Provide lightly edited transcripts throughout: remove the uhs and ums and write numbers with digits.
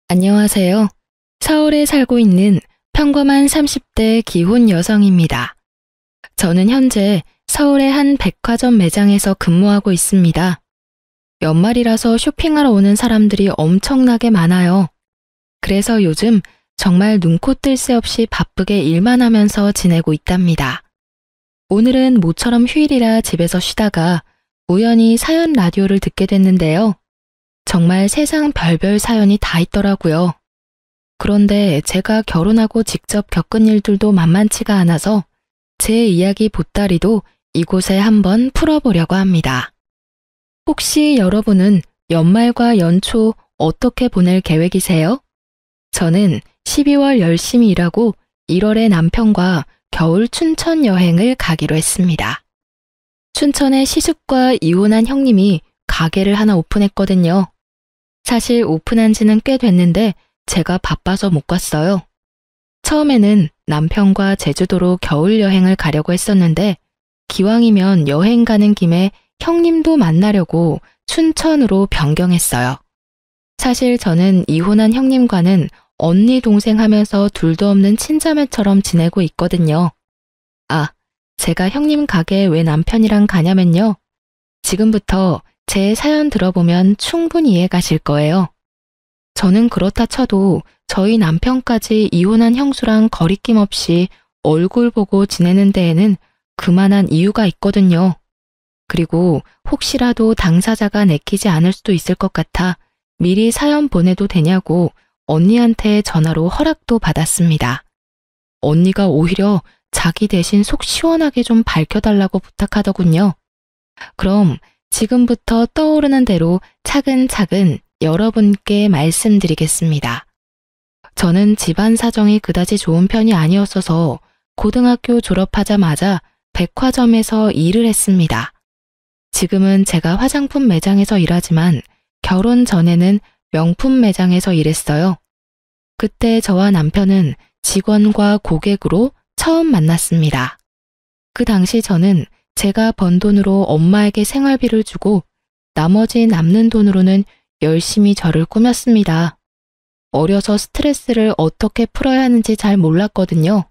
안녕하세요. 서울에 살고 있는 평범한 30대 기혼 여성입니다. 저는 현재 서울의 한 백화점 매장에서 근무하고 있습니다. 연말이라서 쇼핑하러 오는 사람들이 엄청나게 많아요. 그래서 요즘 정말 눈코 뜰 새 없이 바쁘게 일만 하면서 지내고 있답니다. 오늘은 모처럼 휴일이라 집에서 쉬다가 우연히 사연 라디오를 듣게 됐는데요. 정말 세상 별별 사연이 다 있더라고요. 그런데 제가 결혼하고 직접 겪은 일들도 만만치가 않아서 제 이야기 보따리도 이곳에 한번 풀어보려고 합니다. 혹시 여러분은 연말과 연초 어떻게 보낼 계획이세요? 저는 12월 열심히 일하고 1월에 남편과 겨울 춘천 여행을 가기로 했습니다. 춘천에 시숙과 이혼한 형님이 가게를 하나 오픈했거든요. 사실 오픈한 지는 꽤 됐는데 제가 바빠서 못 갔어요. 처음에는 남편과 제주도로 겨울 여행을 가려고 했었는데 기왕이면 여행 가는 김에 형님도 만나려고 춘천으로 변경했어요. 사실 저는 이혼한 형님과는 언니 동생 하면서 둘도 없는 친자매처럼 지내고 있거든요. 아, 제가 형님 가게에 왜 남편이랑 가냐면요. 지금부터 제 사연 들어보면 충분히 이해 가실 거예요. 저는 그렇다 쳐도 저희 남편까지 이혼한 형수랑 거리낌 없이 얼굴 보고 지내는 데에는 그만한 이유가 있거든요. 그리고 혹시라도 당사자가 내키지 않을 수도 있을 것 같아 미리 사연 보내도 되냐고 언니한테 전화로 허락도 받았습니다. 언니가 오히려 자기 대신 속 시원하게 좀 밝혀달라고 부탁하더군요. 그럼 지금부터 떠오르는 대로 차근차근 여러분께 말씀드리겠습니다. 저는 집안 사정이 그다지 좋은 편이 아니었어서 고등학교 졸업하자마자 백화점에서 일을 했습니다. 지금은 제가 화장품 매장에서 일하지만 결혼 전에는 명품 매장에서 일했어요. 그때 저와 남편은 직원과 고객으로 처음 만났습니다. 그 당시 저는 제가 번 돈으로 엄마에게 생활비를 주고 나머지 남는 돈으로는 열심히 저를 꾸몄습니다. 어려서 스트레스를 어떻게 풀어야 하는지 잘 몰랐거든요.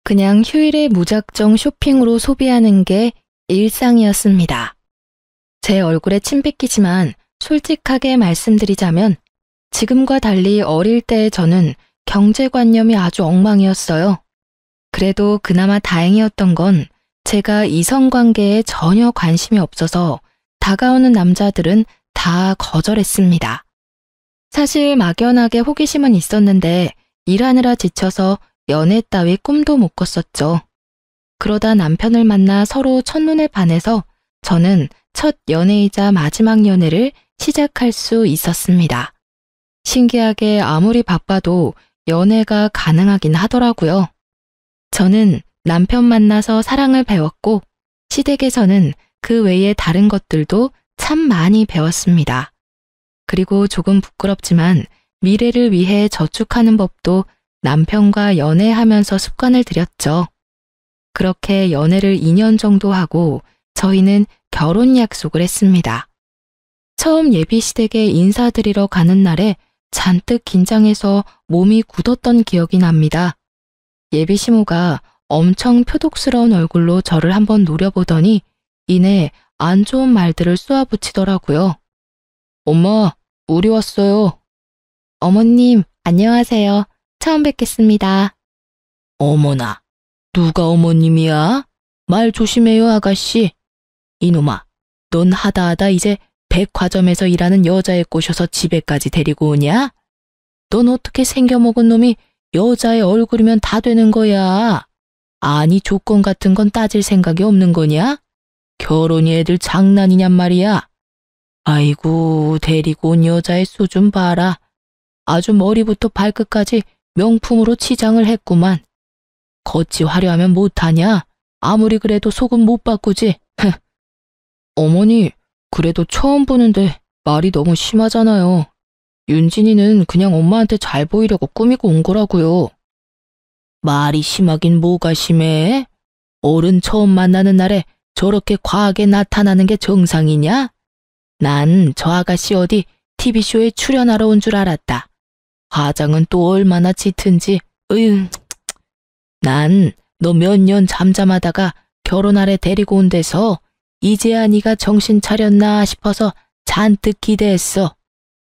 그냥 휴일에 무작정 쇼핑으로 소비하는 게 일상이었습니다. 제 얼굴에 침 뱉기지만 솔직하게 말씀드리자면 지금과 달리 어릴 때의 저는 경제관념이 아주 엉망이었어요. 그래도 그나마 다행이었던 건 제가 이성관계에 전혀 관심이 없어서 다가오는 남자들은 다 거절했습니다. 사실 막연하게 호기심은 있었는데 일하느라 지쳐서 연애 따위 꿈도 못 꿨었죠. 그러다 남편을 만나 서로 첫눈에 반해서 저는 첫 연애이자 마지막 연애를 시작할 수 있었습니다. 신기하게 아무리 바빠도 연애가 가능하긴 하더라고요. 저는 남편 만나서 사랑을 배웠고 시댁에서는 그 외에 다른 것들도 참 많이 배웠습니다. 그리고 조금 부끄럽지만 미래를 위해 저축하는 법도 남편과 연애하면서 습관을 들였죠. 그렇게 연애를 2년 정도 하고 저희는 결혼 약속을 했습니다. 처음 예비시댁에 인사드리러 가는 날에 잔뜩 긴장해서 몸이 굳었던 기억이 납니다. 예비시모가 엄청 표독스러운 얼굴로 저를 한번 노려보더니 이내 안 좋은 말들을 쏘아붙이더라고요. 엄마, 우리 왔어요. 어머님, 안녕하세요. 처음 뵙겠습니다. 어머나, 누가 어머님이야? 말 조심해요, 아가씨. 이놈아, 넌 하다하다 이제 백화점에서 일하는 여자애 꼬셔서 집에까지 데리고 오냐? 넌 어떻게 생겨먹은 놈이 여자의 얼굴이면 다 되는 거야? 아니 조건 같은 건 따질 생각이 없는 거냐? 결혼이 애들 장난이냔 말이야. 아이고 데리고 온 여자의 수 좀 봐라. 아주 머리부터 발끝까지 명품으로 치장을 했구만. 겉이 화려하면 못하냐? 아무리 그래도 속은 못 바꾸지. 어머니, 그래도 처음 보는데 말이 너무 심하잖아요. 윤진이는 그냥 엄마한테 잘 보이려고 꾸미고 온 거라고요. 말이 심하긴 뭐가 심해? 어른 처음 만나는 날에 저렇게 과하게 나타나는 게 정상이냐? 난 저 아가씨 어디 TV쇼에 출연하러 온 줄 알았다. 화장은 또 얼마나 짙은지. 으유. 난 너 몇 년 잠잠하다가 결혼하래 데리고 온 데서 이제야 네가 정신 차렸나 싶어서 잔뜩 기대했어.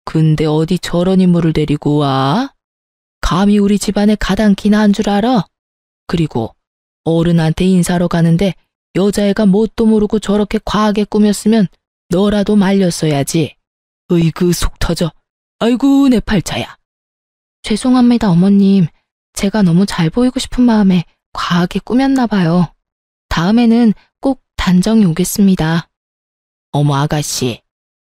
근데 어디 저런 인물을 데리고 와? 감히 우리 집안에 가당키나 한 줄 알아? 그리고 어른한테 인사하러 가는데 여자애가 뭣도 모르고 저렇게 과하게 꾸몄으면 너라도 말렸어야지. 으이그 속 터져. 아이고 내 팔자야. 죄송합니다 어머님. 제가 너무 잘 보이고 싶은 마음에 과하게 꾸몄나 봐요. 다음에는 꼭 단정히 오겠습니다. 어머 아가씨,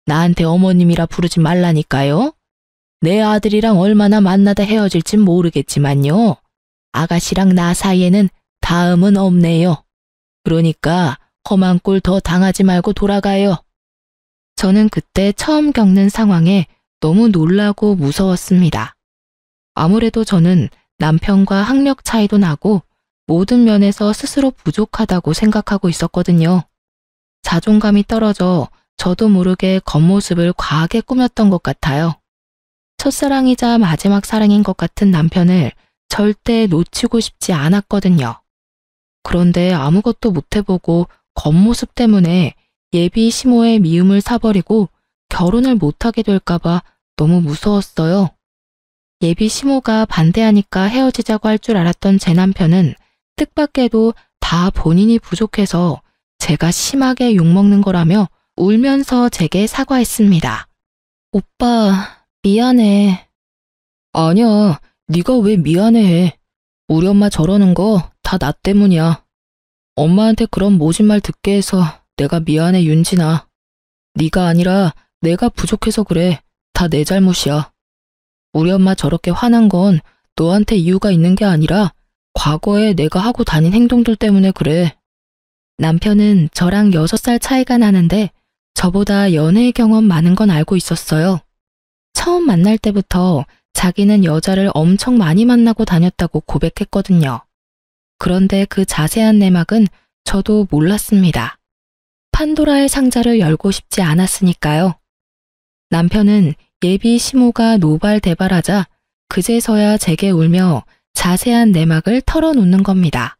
나한테 어머님이라 부르지 말라니까요. 내 아들이랑 얼마나 만나다 헤어질진 모르겠지만요. 아가씨랑 나 사이에는 다음은 없네요. 그러니까 험한 꼴 더 당하지 말고 돌아가요. 저는 그때 처음 겪는 상황에 너무 놀라고 무서웠습니다. 아무래도 저는 남편과 학력 차이도 나고 모든 면에서 스스로 부족하다고 생각하고 있었거든요. 자존감이 떨어져 저도 모르게 겉모습을 과하게 꾸몄던 것 같아요. 첫사랑이자 마지막 사랑인 것 같은 남편을 절대 놓치고 싶지 않았거든요. 그런데 아무것도 못해보고 겉모습 때문에 예비 시모의 미움을 사버리고 결혼을 못하게 될까봐 너무 무서웠어요. 예비 시모가 반대하니까 헤어지자고 할 줄 알았던 제 남편은 뜻밖에도 다 본인이 부족해서 제가 심하게 욕먹는 거라며 울면서 제게 사과했습니다. 오빠, 미안해. 아니야, 네가 왜 미안해. 우리 엄마 저러는 거 다 나 때문이야. 엄마한테 그런 모진 말 듣게 해서 내가 미안해 윤진아. 네가 아니라 내가 부족해서 그래. 다 내 잘못이야. 우리 엄마 저렇게 화난 건 너한테 이유가 있는 게 아니라 과거에 내가 하고 다닌 행동들 때문에 그래. 남편은 저랑 6살 차이가 나는데 저보다 연애 경험 많은 건 알고 있었어요. 처음 만날 때부터 자기는 여자를 엄청 많이 만나고 다녔다고 고백했거든요. 그런데 그 자세한 내막은 저도 몰랐습니다. 판도라의 상자를 열고 싶지 않았으니까요. 남편은 예비 시모가 노발대발하자 그제서야 제게 울며 자세한 내막을 털어놓는 겁니다.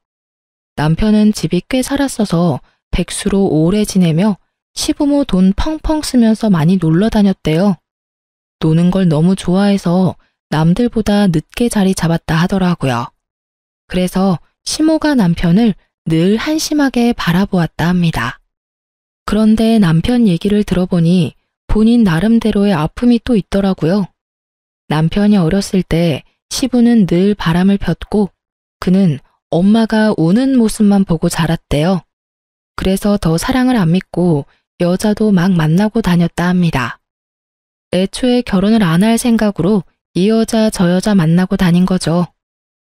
남편은 집이 꽤 살았어서 백수로 오래 지내며 시부모 돈 펑펑 쓰면서 많이 놀러 다녔대요. 노는 걸 너무 좋아해서 남들보다 늦게 자리 잡았다 하더라고요. 그래서 시모가 남편을 늘 한심하게 바라보았다 합니다. 그런데 남편 얘기를 들어보니 본인 나름대로의 아픔이 또 있더라고요. 남편이 어렸을 때 시부는 늘 바람을 폈고 그는 엄마가 우는 모습만 보고 자랐대요. 그래서 더 사랑을 안 믿고 여자도 막 만나고 다녔다 합니다. 애초에 결혼을 안 할 생각으로 이 여자 저 여자 만나고 다닌 거죠.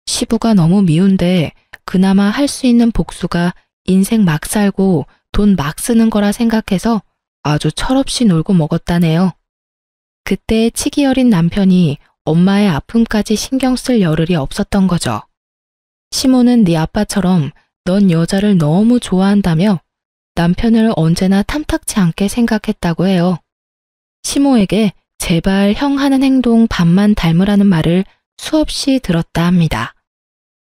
시부가 너무 미운데 그나마 할 수 있는 복수가 인생 막 살고 돈 막 쓰는 거라 생각해서 아주 철없이 놀고 먹었다네요. 그때 치기 어린 남편이 엄마의 아픔까지 신경 쓸 여를이 없었던 거죠. 시모는 네 아빠처럼 넌 여자를 너무 좋아한다며 남편을 언제나 탐탁치 않게 생각했다고 해요. 시모에게 제발 형 하는 행동 반만 닮으라는 말을 수없이 들었다 합니다.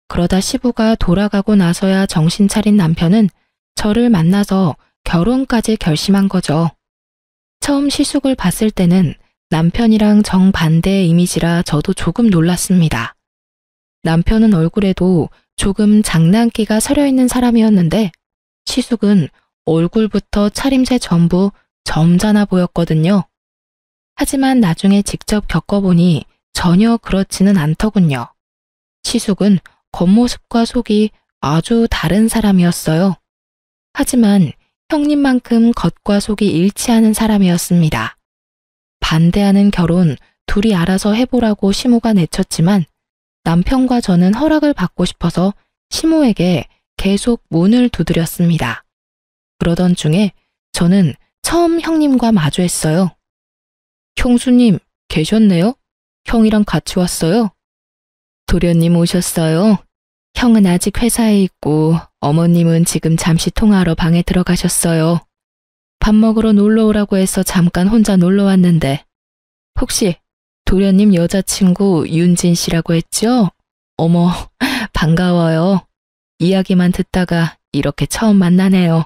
그러다 시부가 돌아가고 나서야 정신 차린 남편은 저를 만나서 결혼까지 결심한 거죠. 처음 시숙을 봤을 때는 남편이랑 정반대의 이미지라 저도 조금 놀랐습니다. 남편은 얼굴에도 조금 장난기가 서려있는 사람이었는데 시숙은 얼굴부터 차림새 전부 점잖아 보였거든요. 하지만 나중에 직접 겪어보니 전혀 그렇지는 않더군요. 시숙은 겉모습과 속이 아주 다른 사람이었어요. 하지만 형님만큼 겉과 속이 일치하는 사람이었습니다. 반대하는 결혼 둘이 알아서 해보라고 시모가 내쳤지만 남편과 저는 허락을 받고 싶어서 시모에게 계속 문을 두드렸습니다. 그러던 중에 저는 처음 형님과 마주했어요. 형수님 계셨네요? 형이랑 같이 왔어요? 도련님 오셨어요? 형은 아직 회사에 있고 어머님은 지금 잠시 통화하러 방에 들어가셨어요. 밥 먹으러 놀러 오라고 해서 잠깐 혼자 놀러 왔는데 혹시 도련님 여자친구 윤진 씨라고 했죠? 어머, 반가워요. 이야기만 듣다가 이렇게 처음 만나네요.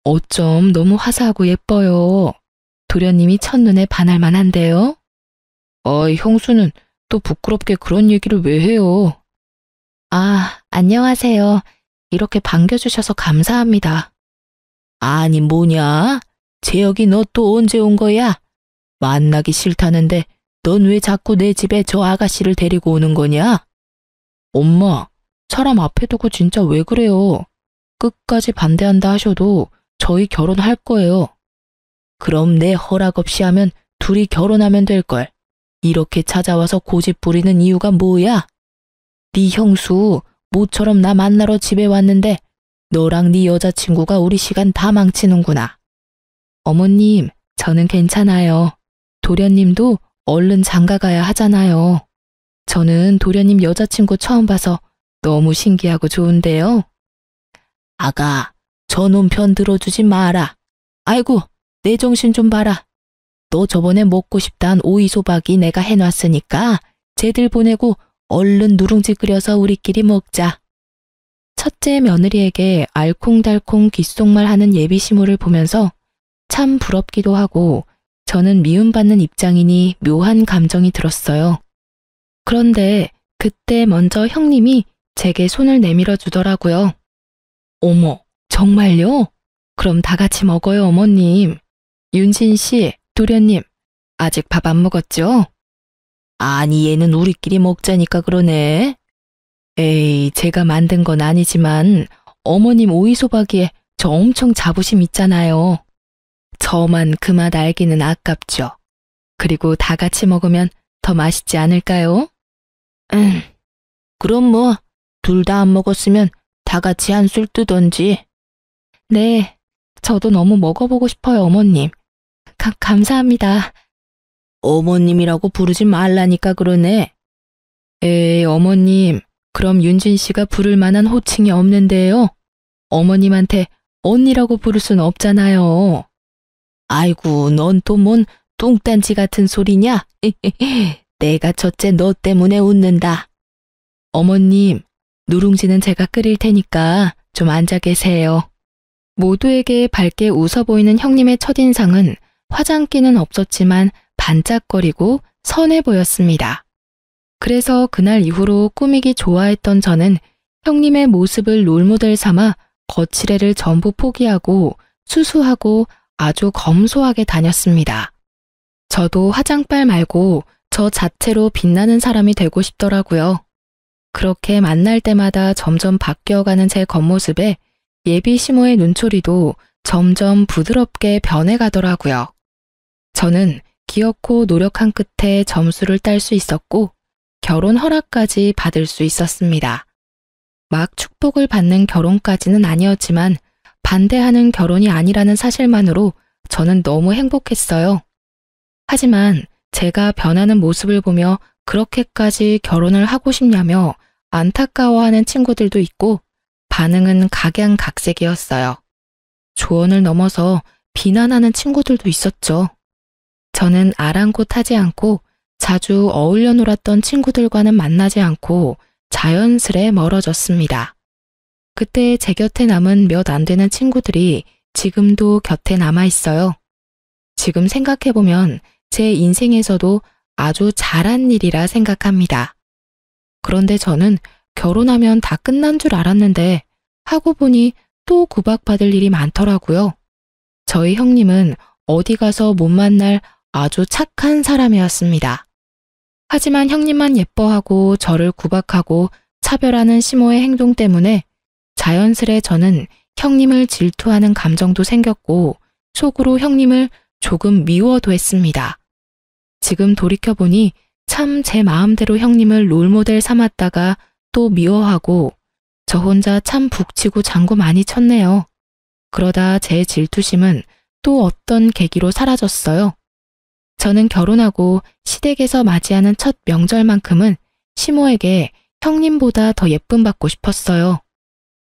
어쩜 너무 화사하고 예뻐요. 도련님이 첫눈에 반할 만한데요? 형수는 또 부끄럽게 그런 얘기를 왜 해요? 아, 안녕하세요. 이렇게 반겨주셔서 감사합니다. 아니, 뭐냐? 재혁이 너 또 언제 온 거야? 만나기 싫다는데 넌 왜 자꾸 내 집에 저 아가씨를 데리고 오는 거냐? 엄마, 사람 앞에 두고 진짜 왜 그래요? 끝까지 반대한다 하셔도 저희 결혼할 거예요. 그럼 내 허락 없이 하면 둘이 결혼하면 될걸. 이렇게 찾아와서 고집 부리는 이유가 뭐야? 네 형수 모처럼 나 만나러 집에 왔는데 너랑 네 여자친구가 우리 시간 다 망치는구나. 어머님, 저는 괜찮아요. 도련님도 얼른 장가가야 하잖아요. 저는 도련님 여자친구 처음 봐서 너무 신기하고 좋은데요. 아가, 저놈 편 들어주지 마라. 아이고, 내 정신 좀 봐라. 너 저번에 먹고 싶다한 오이소박이 내가 해놨으니까 쟤들 보내고 얼른 누룽지 끓여서 우리끼리 먹자. 첫째 며느리에게 알콩달콩 귓속말하는 예비시무를 보면서 참 부럽기도 하고 저는 미움받는 입장이니 묘한 감정이 들었어요. 그런데 그때 먼저 형님이 제게 손을 내밀어 주더라고요. 어머, 정말요? 그럼 다 같이 먹어요, 어머님. 윤진 씨, 도련님, 아직 밥 안 먹었죠? 아니, 얘는 우리끼리 먹자니까 그러네. 에이, 제가 만든 건 아니지만 어머님 오이소박이에 저 엄청 자부심 있잖아요. 저만 그 맛 알기는 아깝죠. 그리고 다 같이 먹으면 더 맛있지 않을까요? 그럼 뭐, 둘 다 안 먹었으면 다 같이 한술 뜨던지. 네, 저도 너무 먹어보고 싶어요, 어머님. 감사합니다. 어머님이라고 부르지 말라니까 그러네. 에이, 어머님, 그럼 윤진 씨가 부를 만한 호칭이 없는데요. 어머님한테 언니라고 부를 순 없잖아요. 아이고, 넌 또 뭔 뚱딴지 같은 소리냐? 내가 첫째 너 때문에 웃는다. 어머님, 누룽지는 제가 끓일 테니까 좀 앉아 계세요. 모두에게 밝게 웃어 보이는 형님의 첫인상은 화장기는 없었지만 반짝거리고 선해 보였습니다. 그래서 그날 이후로 꾸미기 좋아했던 저는 형님의 모습을 롤모델 삼아 거칠애를 전부 포기하고 수수하고 아주 검소하게 다녔습니다. 저도 화장빨 말고 저 자체로 빛나는 사람이 되고 싶더라고요. 그렇게 만날 때마다 점점 바뀌어가는 제 겉모습에 예비 시모의 눈초리도 점점 부드럽게 변해가더라고요. 저는 기어코 노력한 끝에 점수를 딸 수 있었고 결혼 허락까지 받을 수 있었습니다. 막 축복을 받는 결혼까지는 아니었지만 반대하는 결혼이 아니라는 사실만으로 저는 너무 행복했어요. 하지만 제가 변하는 모습을 보며 그렇게까지 결혼을 하고 싶냐며 안타까워하는 친구들도 있고 반응은 각양각색이었어요. 조언을 넘어서 비난하는 친구들도 있었죠. 저는 아랑곳하지 않고 자주 어울려 놀았던 친구들과는 만나지 않고 자연스레 멀어졌습니다. 그때 제 곁에 남은 몇 안 되는 친구들이 지금도 곁에 남아 있어요. 지금 생각해보면 제 인생에서도 아주 잘한 일이라 생각합니다. 그런데 저는 결혼하면 다 끝난 줄 알았는데 하고 보니 또 구박받을 일이 많더라고요. 저희 형님은 어디 가서 못 만날 아주 착한 사람이었습니다. 하지만 형님만 예뻐하고 저를 구박하고 차별하는 시모의 행동 때문에 자연스레 저는 형님을 질투하는 감정도 생겼고 속으로 형님을 조금 미워도 했습니다. 지금 돌이켜보니 참 제 마음대로 형님을 롤모델 삼았다가 또 미워하고 저 혼자 참 북치고 장구 많이 쳤네요. 그러다 제 질투심은 또 어떤 계기로 사라졌어요. 저는 결혼하고 시댁에서 맞이하는 첫 명절만큼은 시모에게 형님보다 더 예쁨 받고 싶었어요.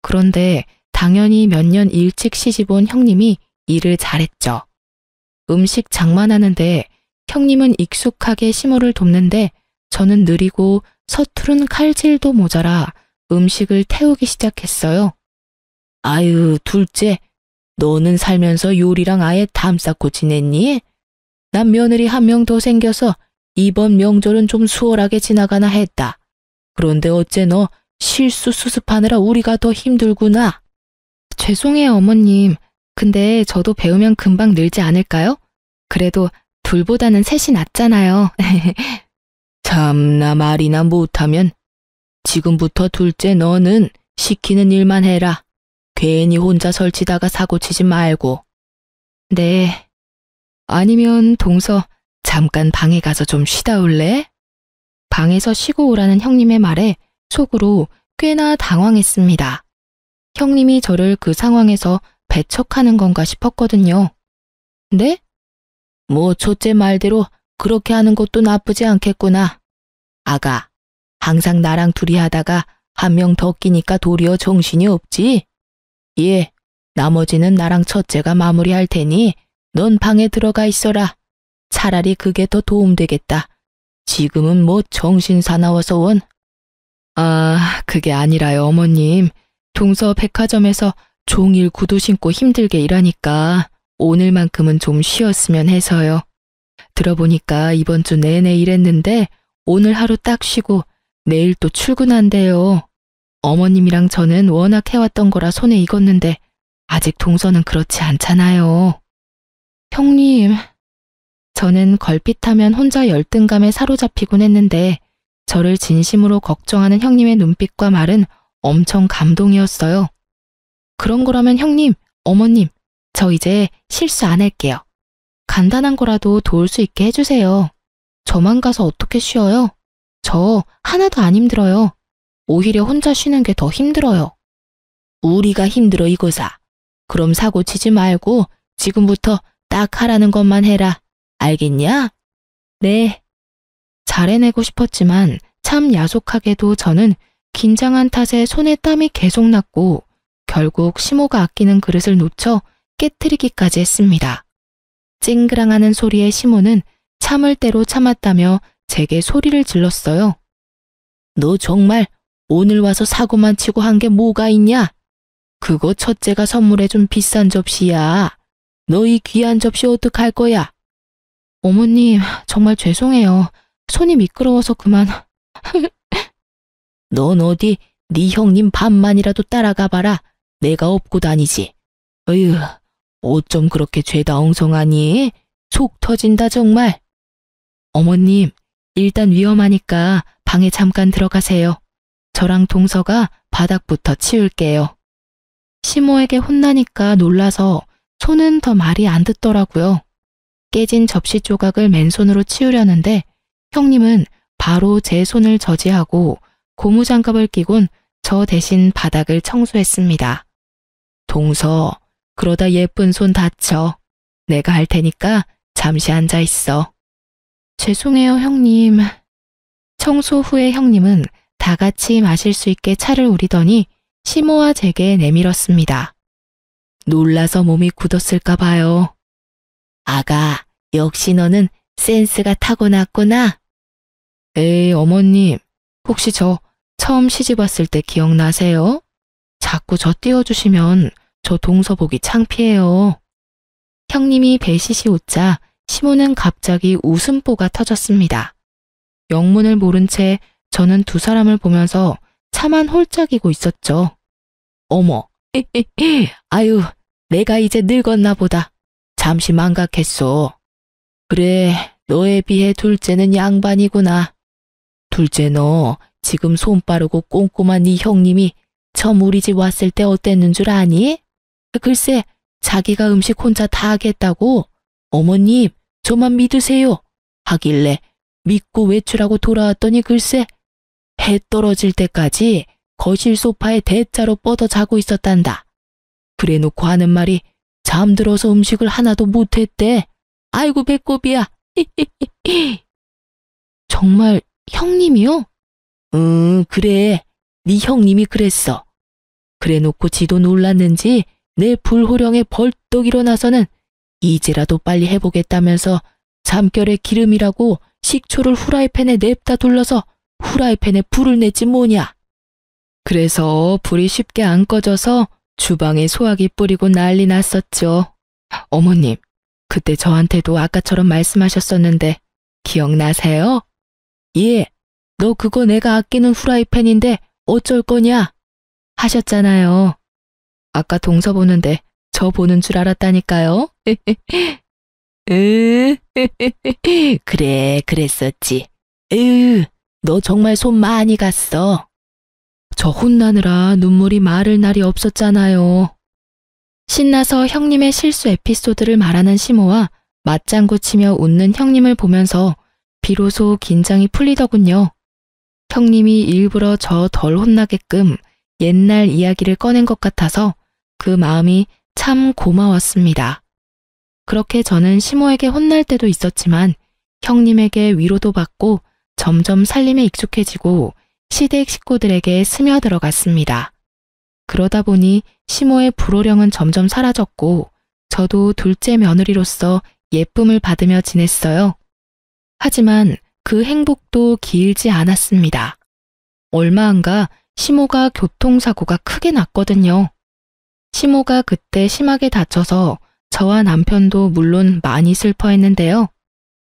그런데 당연히 몇 년 일찍 시집 온 형님이 일을 잘했죠. 음식 장만하는데 형님은 익숙하게 시모를 돕는데 저는 느리고 서투른 칼질도 모자라 음식을 태우기 시작했어요. 아유, 둘째, 너는 살면서 요리랑 아예 담 쌓고 지냈니? 난 며느리 한 명 더 생겨서 이번 명절은 좀 수월하게 지나가나 했다. 그런데 어째 너 실수 수습하느라 우리가 더 힘들구나. 죄송해요, 어머님. 근데 저도 배우면 금방 늘지 않을까요? 그래도 둘보다는 셋이 낫잖아요. 참나 말이나 못하면. 지금부터 둘째 너는 시키는 일만 해라. 괜히 혼자 설치다가 사고 치지 말고. 네. 아니면 동서 잠깐 방에 가서 좀 쉬다 올래? 방에서 쉬고 오라는 형님의 말에 속으로 꽤나 당황했습니다. 형님이 저를 그 상황에서 배척하는 건가 싶었거든요. 네? 뭐 첫째 말대로 그렇게 하는 것도 나쁘지 않겠구나. 아가, 항상 나랑 둘이 하다가 한 명 더 끼니까 도리어 정신이 없지? 예, 나머지는 나랑 첫째가 마무리할 테니 넌 방에 들어가 있어라. 차라리 그게 더 도움되겠다. 지금은 뭐 정신 사나워서 원. 아, 그게 아니라요, 어머님. 동서 백화점에서 종일 구두 신고 힘들게 일하니까 오늘만큼은 좀 쉬었으면 해서요. 들어보니까 이번 주 내내 일했는데 오늘 하루 딱 쉬고 내일 또 출근한대요. 어머님이랑 저는 워낙 해왔던 거라 손에 익었는데 아직 동서는 그렇지 않잖아요. 형님, 저는 걸핏하면 혼자 열등감에 사로잡히곤 했는데 저를 진심으로 걱정하는 형님의 눈빛과 말은 엄청 감동이었어요. 그런 거라면 형님, 어머님, 저 이제 실수 안 할게요. 간단한 거라도 도울 수 있게 해주세요. 저만 가서 어떻게 쉬어요? 저 하나도 안 힘들어요. 오히려 혼자 쉬는 게 더 힘들어요. 우리가 힘들어 이거사. 그럼 사고 치지 말고 지금부터 딱 하라는 것만 해라. 알겠냐? 네. 잘해내고 싶었지만 참 야속하게도 저는 긴장한 탓에 손에 땀이 계속 났고 결국 시모가 아끼는 그릇을 놓쳐 깨트리기까지 했습니다. 찡그랑하는 소리에 시모는 참을 대로 참았다며 제게 소리를 질렀어요. 너 정말 오늘 와서 사고만 치고 한 게 뭐가 있냐? 그거 첫째가 선물해준 비싼 접시야. 너 이 귀한 접시 어떡할 거야? 어머님, 정말 죄송해요. 손이 미끄러워서 그만. 넌 어디 네 형님 반만이라도 따라가 봐라. 내가 업고 다니지. 어휴, 어쩜 그렇게 죄다 엉성하니? 속 터진다 정말. 어머님, 일단 위험하니까 방에 잠깐 들어가세요. 저랑 동서가 바닥부터 치울게요. 시모에게 혼나니까 놀라서 손은 더 말이 안 듣더라고요. 깨진 접시 조각을 맨손으로 치우려는데 형님은 바로 제 손을 저지하고 고무장갑을 끼곤 저 대신 바닥을 청소했습니다. 동서, 그러다 예쁜 손 다쳐. 내가 할 테니까 잠시 앉아 있어. 죄송해요, 형님. 청소 후에 형님은 다 같이 마실 수 있게 차를 우리더니 시모와 제게 내밀었습니다. 놀라서 몸이 굳었을까 봐요. 아가, 역시 너는 센스가 타고났구나. 에이, 어머님, 혹시 저 처음 시집 왔을 때 기억나세요? 자꾸 저 띄워주시면 저 동서 보기 창피해요. 형님이 배시시 웃자 시모는 갑자기 웃음보가 터졌습니다. 영문을 모른 채 저는 두 사람을 보면서 차만 홀짝이고 있었죠. 어머, 아유, 내가 이제 늙었나 보다. 잠시 망각했어. 그래, 너에 비해 둘째는 양반이구나. 둘째 너 지금 손 빠르고 꼼꼼한 네 형님이 처음 우리 집 왔을 때 어땠는 줄 아니? 글쎄, 자기가 음식 혼자 다 하겠다고 어머님 저만 믿으세요 하길래 믿고 외출하고 돌아왔더니 글쎄 해 떨어질 때까지 거실 소파에 대자로 뻗어 자고 있었단다. 그래놓고 하는 말이 잠들어서 음식을 하나도 못했대. 아이고 배꼽이야. 정말 형님이요? 그래. 네 형님이 그랬어. 그래놓고 지도 놀랐는지 내 불호령에 벌떡 일어나서는 이제라도 빨리 해보겠다면서 잠결에 기름이라고 식초를 후라이팬에 냅다 둘러서 후라이팬에 불을 냈지 뭐냐. 그래서 불이 쉽게 안 꺼져서 주방에 소화기 뿌리고 난리 났었죠. 어머님, 그때 저한테도 아까처럼 말씀하셨었는데 기억나세요? 예, 너 그거 내가 아끼는 후라이팬인데 어쩔 거냐? 하셨잖아요. 아까 동서 보는데 저 보는 줄 알았다니까요. 그래, 그랬었지. 너 정말 손 많이 갔어. 저 혼나느라 눈물이 마를 날이 없었잖아요. 신나서 형님의 실수 에피소드를 말하는 시모와 맞장구 치며 웃는 형님을 보면서 비로소 긴장이 풀리더군요. 형님이 일부러 저 덜 혼나게끔 옛날 이야기를 꺼낸 것 같아서 그 마음이 참 고마웠습니다. 그렇게 저는 시모에게 혼날 때도 있었지만 형님에게 위로도 받고 점점 살림에 익숙해지고 시댁 식구들에게 스며들어갔습니다. 그러다 보니 시모의 불호령은 점점 사라졌고 저도 둘째 며느리로서 예쁨을 받으며 지냈어요. 하지만 그 행복도 길지 않았습니다. 얼마 안가 시모가 교통사고가 크게 났거든요. 시모가 그때 심하게 다쳐서 저와 남편도 물론 많이 슬퍼했는데요.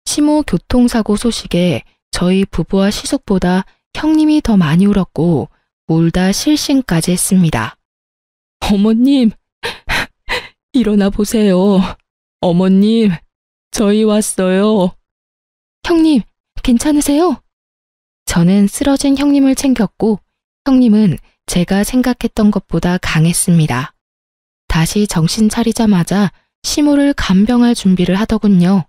시모 교통사고 소식에 저희 부부와 시숙보다 형님이 더 많이 울었고 울다 실신까지 했습니다. 어머님, 일어나 보세요. 어머님, 저희 왔어요. 형님, 괜찮으세요? 저는 쓰러진 형님을 챙겼고 형님은 제가 생각했던 것보다 강했습니다. 다시 정신 차리자마자 시모를 간병할 준비를 하더군요.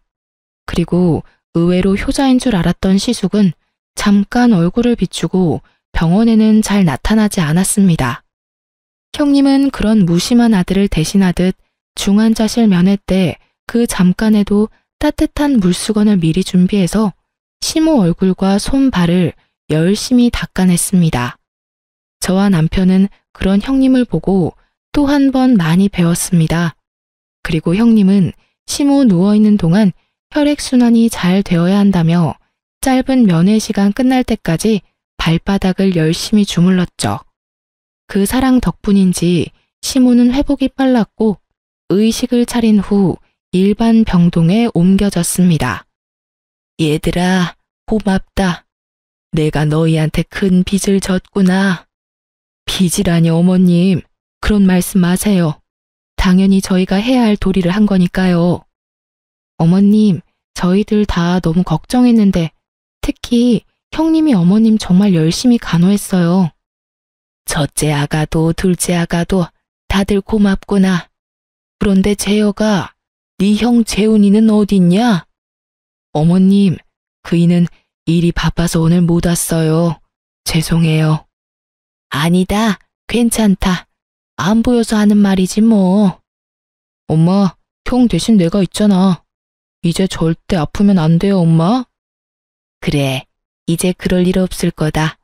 그리고 의외로 효자인 줄 알았던 시숙은 잠깐 얼굴을 비추고 병원에는 잘 나타나지 않았습니다. 형님은 그런 무심한 아들을 대신하듯 중환자실 면회 때 그 잠깐에도 따뜻한 물수건을 미리 준비해서 시모 얼굴과 손, 발을 열심히 닦아냈습니다. 저와 남편은 그런 형님을 보고 또 한 번 많이 배웠습니다. 그리고 형님은 시모 누워있는 동안 혈액순환이 잘 되어야 한다며 짧은 면회 시간 끝날 때까지 발바닥을 열심히 주물렀죠. 그 사랑 덕분인지 시모는 회복이 빨랐고 의식을 차린 후 일반 병동에 옮겨졌습니다. 얘들아, 고맙다. 내가 너희한테 큰 빚을 졌구나. 빚이라니 어머님, 그런 말씀 마세요. 당연히 저희가 해야 할 도리를 한 거니까요. 어머님, 저희들 다 너무 걱정했는데 특히 형님이 어머님 정말 열심히 간호했어요. 첫째 아가도 둘째 아가도 다들 고맙구나. 그런데 재혁아, 네 형 재훈이는 어딨냐? 어머님, 그이는 일이 바빠서 오늘 못 왔어요. 죄송해요. 아니다, 괜찮다. 안 보여서 하는 말이지 뭐. 엄마, 형 대신 내가 있잖아. 이제 절대 아프면 안 돼요, 엄마. 그래, 이제 그럴 일 없을 거다.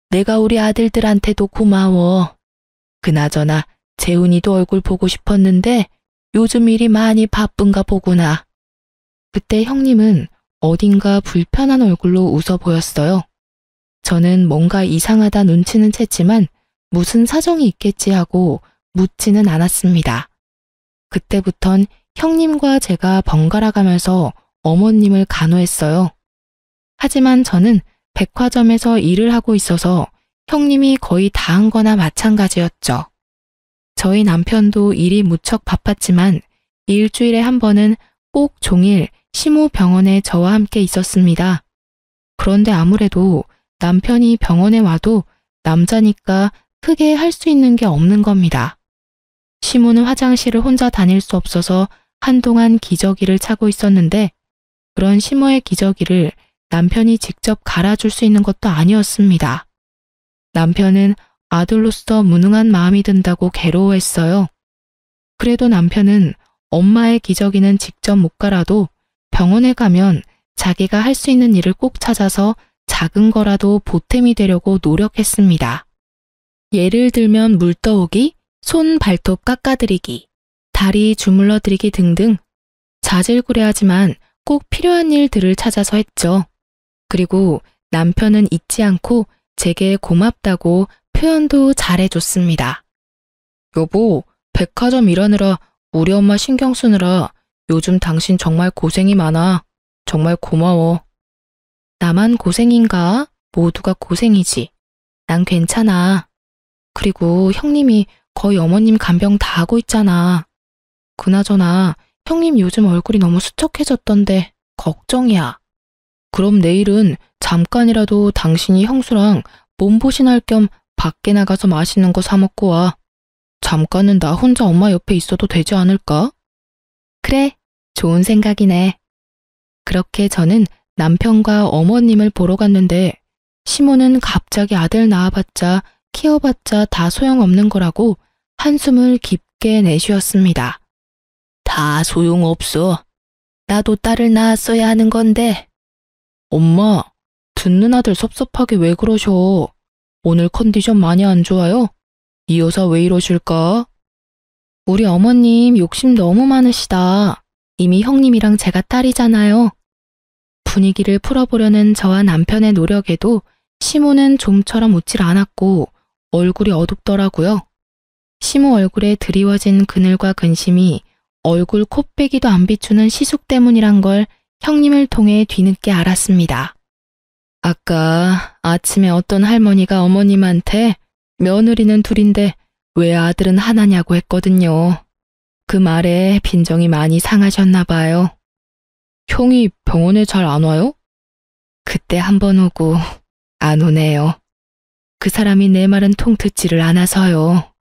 내가 우리 아들들한테도 고마워. 그나저나 재훈이도 얼굴 보고 싶었는데 요즘 일이 많이 바쁜가 보구나. 그때 형님은 어딘가 불편한 얼굴로 웃어 보였어요. 저는 뭔가 이상하다 눈치는 챘지만 무슨 사정이 있겠지 하고 묻지는 않았습니다. 그때부턴 형님과 제가 번갈아 가면서 어머님을 간호했어요. 하지만 저는 백화점에서 일을 하고 있어서 형님이 거의 다 한 거나 마찬가지였죠. 저희 남편도 일이 무척 바빴지만 일주일에 한 번은 꼭 종일 시모 병원에 저와 함께 있었습니다. 그런데 아무래도 남편이 병원에 와도 남자니까 크게 할 수 있는 게 없는 겁니다. 시모는 화장실을 혼자 다닐 수 없어서 한동안 기저귀를 차고 있었는데 그런 시모의 기저귀를 남편이 직접 갈아줄 수 있는 것도 아니었습니다. 남편은 아들로서 무능한 마음이 든다고 괴로워했어요. 그래도 남편은 엄마의 기저귀는 직접 못 갈아도 병원에 가면 자기가 할 수 있는 일을 꼭 찾아서 작은 거라도 보탬이 되려고 노력했습니다. 예를 들면 물 떠오기, 손 발톱 깎아드리기, 다리 주물러드리기 등등 자질구레하지만 꼭 필요한 일들을 찾아서 했죠. 그리고 남편은 잊지 않고 제게 고맙다고 표현도 잘해줬습니다. 여보, 백화점 일하느라 우리 엄마 신경 쓰느라 요즘 당신 정말 고생이 많아. 정말 고마워. 나만 고생인가? 모두가 고생이지. 난 괜찮아. 그리고 형님이 거의 어머님 간병 다 하고 있잖아. 그나저나 형님 요즘 얼굴이 너무 수척해졌던데 걱정이야. 그럼 내일은 잠깐이라도 당신이 형수랑 몸보신할 겸 밖에 나가서 맛있는 거 사 먹고 와. 잠깐은 나 혼자 엄마 옆에 있어도 되지 않을까? 그래, 좋은 생각이네. 그렇게 저는 남편과 어머님을 보러 갔는데 시모는 갑자기 아들 낳아봤자 키워봤자 다 소용없는 거라고 한숨을 깊게 내쉬었습니다. 다 소용없어. 나도 딸을 낳았어야 하는 건데. 엄마, 듣는 아들 섭섭하게 왜 그러셔? 오늘 컨디션 많이 안 좋아요? 이 여사 왜 이러실까? 우리 어머님 욕심 너무 많으시다. 이미 형님이랑 제가 딸이잖아요. 분위기를 풀어보려는 저와 남편의 노력에도 시모는 좀처럼 웃질 않았고 얼굴이 어둡더라고요. 시모 얼굴에 드리워진 그늘과 근심이 얼굴 콧배기도 안 비추는 시숙 때문이란 걸 형님을 통해 뒤늦게 알았습니다. 아까 아침에 어떤 할머니가 어머님한테 며느리는 둘인데 왜 아들은 하나냐고 했거든요. 그 말에 빈정이 많이 상하셨나 봐요. 형이 병원에 잘 안 와요? 그때 한 번 오고 안 오네요. 그 사람이 내 말은 통 듣지를 않아서요.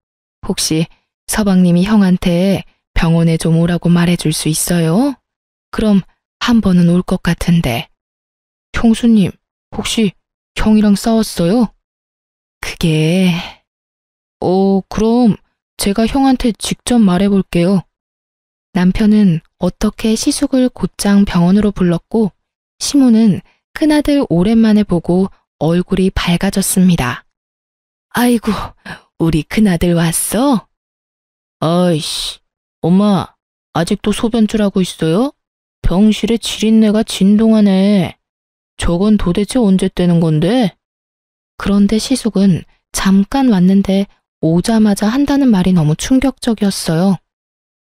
혹시 서방님이 형한테 병원에 좀 오라고 말해줄 수 있어요? 그럼 한 번은 올 것 같은데. 형수님, 혹시 형이랑 싸웠어요? 그게... 그럼 제가 형한테 직접 말해볼게요. 남편은 어떻게 시숙을 곧장 병원으로 불렀고 시모는 큰아들 오랜만에 보고 얼굴이 밝아졌습니다. 아이고, 우리 큰아들 왔어? 아이씨, 엄마, 아직도 소변줄 하고 있어요? 병실에 지린내가 진동하네. 저건 도대체 언제 떼는 건데? 그런데 시숙은 잠깐 왔는데 오자마자 한다는 말이 너무 충격적이었어요.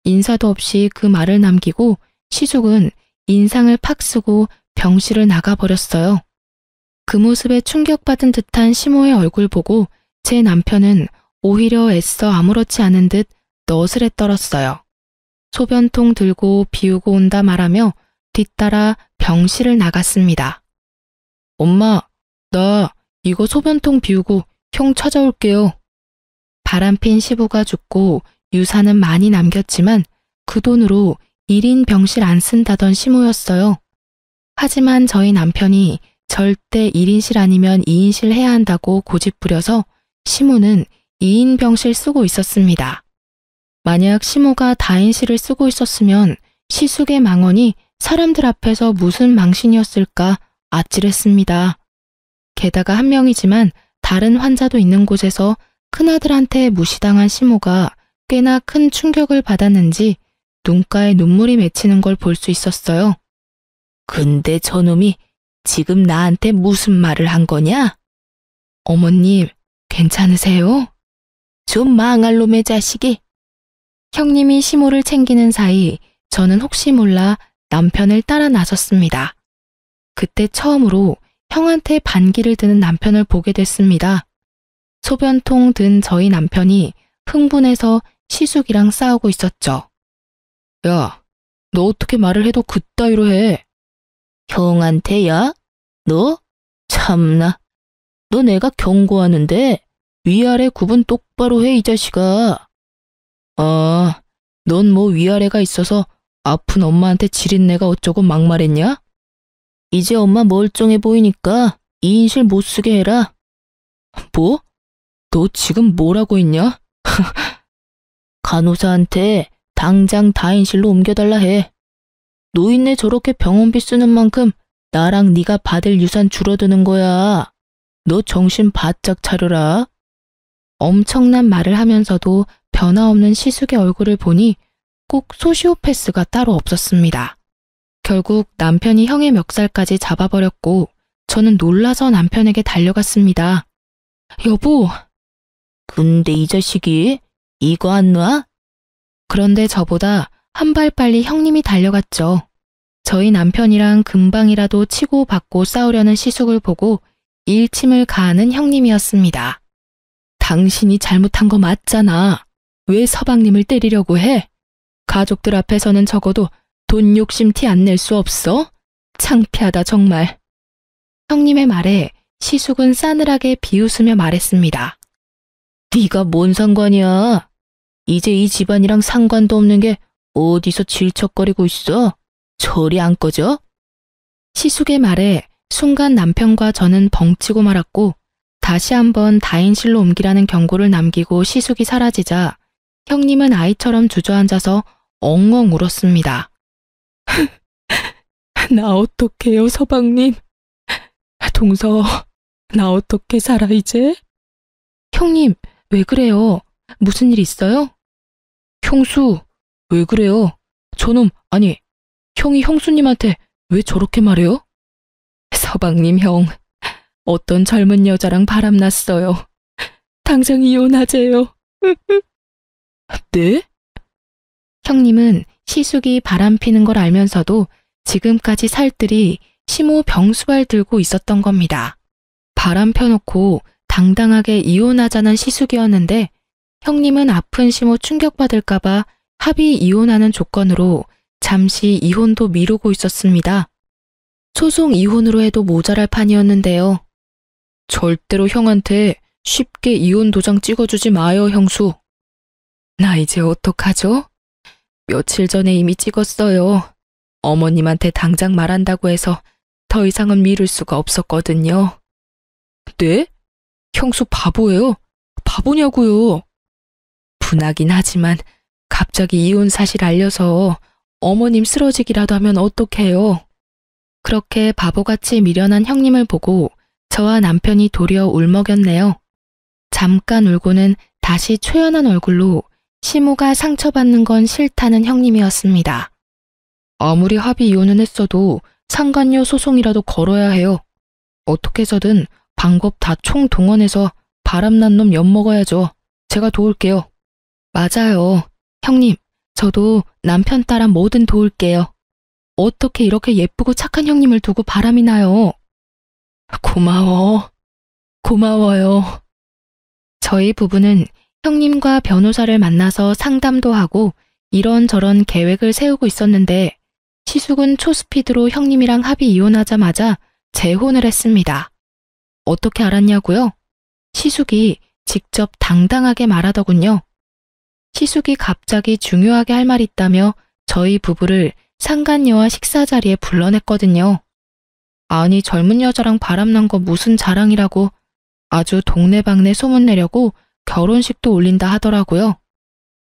인사도 없이 그 말을 남기고 시숙은 인상을 팍 쓰고 병실을 나가버렸어요. 그 모습에 충격받은 듯한 시모의 얼굴 보고 제 남편은 오히려 애써 아무렇지 않은 듯 너스레 떨었어요. 소변통 들고 비우고 온다 말하며 뒤따라 병실을 나갔습니다. 엄마, 나 이거 소변통 비우고 형 찾아올게요. 바람핀 시부가 죽고 유산은 많이 남겼지만 그 돈으로 1인 병실 안 쓴다던 시모였어요. 하지만 저희 남편이 절대 1인실 아니면 2인실 해야 한다고 고집부려서 시모는 2인 병실 쓰고 있었습니다. 만약 시모가 다인실을 쓰고 있었으면 시숙의 망언이 사람들 앞에서 무슨 망신이었을까 아찔했습니다. 게다가 한 명이지만 다른 환자도 있는 곳에서 큰아들한테 무시당한 시모가 꽤나 큰 충격을 받았는지 눈가에 눈물이 맺히는 걸 볼 수 있었어요. 근데 저놈이 지금 나한테 무슨 말을 한 거냐? 어머님, 괜찮으세요? 좀 망할 놈의 자식이. 형님이 시모를 챙기는 사이 저는 혹시 몰라 남편을 따라 나섰습니다. 그때 처음으로 형한테 반기를 드는 남편을 보게 됐습니다. 소변통 든 저희 남편이 흥분해서 시숙이랑 싸우고 있었죠. 야, 너 어떻게 말을 해도 그따위로 해? 형한테야? 너? 참나. 너 내가 경고하는데 위아래 구분 똑바로 해, 이 자식아. 아, 넌 뭐 위아래가 있어서 아픈 엄마한테 지린내가 어쩌고 막말했냐? 이제 엄마 멀쩡해 보이니까 2인실 못 쓰게 해라. 뭐? 너 지금 뭐라고 했냐? 간호사한테 당장 다인실로 옮겨달라 해. 노인네 저렇게 병원비 쓰는 만큼 나랑 네가 받을 유산 줄어드는 거야. 너 정신 바짝 차려라. 엄청난 말을 하면서도 변화 없는 시숙의 얼굴을 보니 꼭 소시오패스가 따로 없었습니다. 결국 남편이 형의 멱살까지 잡아버렸고 저는 놀라서 남편에게 달려갔습니다. 여보, 근데 이 자식이 이거 안 놔? 그런데 저보다 한 발 빨리 형님이 달려갔죠. 저희 남편이랑 금방이라도 치고 받고 싸우려는 시숙을 보고 일침을 가하는 형님이었습니다. 당신이 잘못한 거 맞잖아. 왜 서방님을 때리려고 해? 가족들 앞에서는 적어도 돈 욕심 티 안 낼 수 없어? 창피하다 정말. 형님의 말에 시숙은 싸늘하게 비웃으며 말했습니다. 네가 뭔 상관이야? 이제 이 집안이랑 상관도 없는 게 어디서 질척거리고 있어? 저리 안 꺼져? 시숙의 말에 순간 남편과 저는 벙치고 말았고 다시 한번 다인실로 옮기라는 경고를 남기고 시숙이 사라지자 형님은 아이처럼 주저앉아서 엉엉 울었습니다. 나 어떡해요, 서방님? 동서, 나 어떻게 살아 이제? 형님, 왜 그래요? 무슨 일 있어요? 형수, 왜 그래요? 저놈, 아니, 형이 형수님한테 왜 저렇게 말해요? 서방님 형, 어떤 젊은 여자랑 바람났어요. 당장 이혼하재요. 네? 형님은 시숙이 바람 피는 걸 알면서도 지금까지 살뜰히 시모 병수발 들고 있었던 겁니다. 바람 펴놓고 당당하게 이혼하자는 시숙이었는데 형님은 아픈 시모 충격받을까봐 합의 이혼하는 조건으로 잠시 이혼도 미루고 있었습니다. 소송 이혼으로 해도 모자랄 판이었는데요. 절대로 형한테 쉽게 이혼 도장 찍어주지 마요, 형수. 나 이제 어떡하죠? 며칠 전에 이미 찍었어요. 어머님한테 당장 말한다고 해서 더 이상은 미룰 수가 없었거든요. 네? 형수 바보예요? 바보냐고요? 분하긴 하지만 갑자기 이혼 사실 알려서 어머님 쓰러지기라도 하면 어떡해요. 그렇게 바보같이 미련한 형님을 보고 저와 남편이 도리어 울먹였네요. 잠깐 울고는 다시 초연한 얼굴로 시모가 상처받는 건 싫다는 형님이었습니다. 아무리 합의 이혼은 했어도 상간녀 소송이라도 걸어야 해요. 어떻게 해서든 방법 다 총동원해서 바람난 놈 엿먹어야죠. 제가 도울게요. 맞아요. 형님, 저도 남편 따라 뭐든 도울게요. 어떻게 이렇게 예쁘고 착한 형님을 두고 바람이 나요? 고마워. 고마워요. 저희 부부는 형님과 변호사를 만나서 상담도 하고 이런저런 계획을 세우고 있었는데 시숙은 초스피드로 형님이랑 합의 이혼하자마자 재혼을 했습니다. 어떻게 알았냐고요? 시숙이 직접 당당하게 말하더군요. 시숙이 갑자기 중요하게 할 말이 있다며 저희 부부를 상간녀와 식사 자리에 불러냈거든요. 아니 젊은 여자랑 바람난 거 무슨 자랑이라고 아주 동네방네 소문내려고 결혼식도 올린다 하더라고요.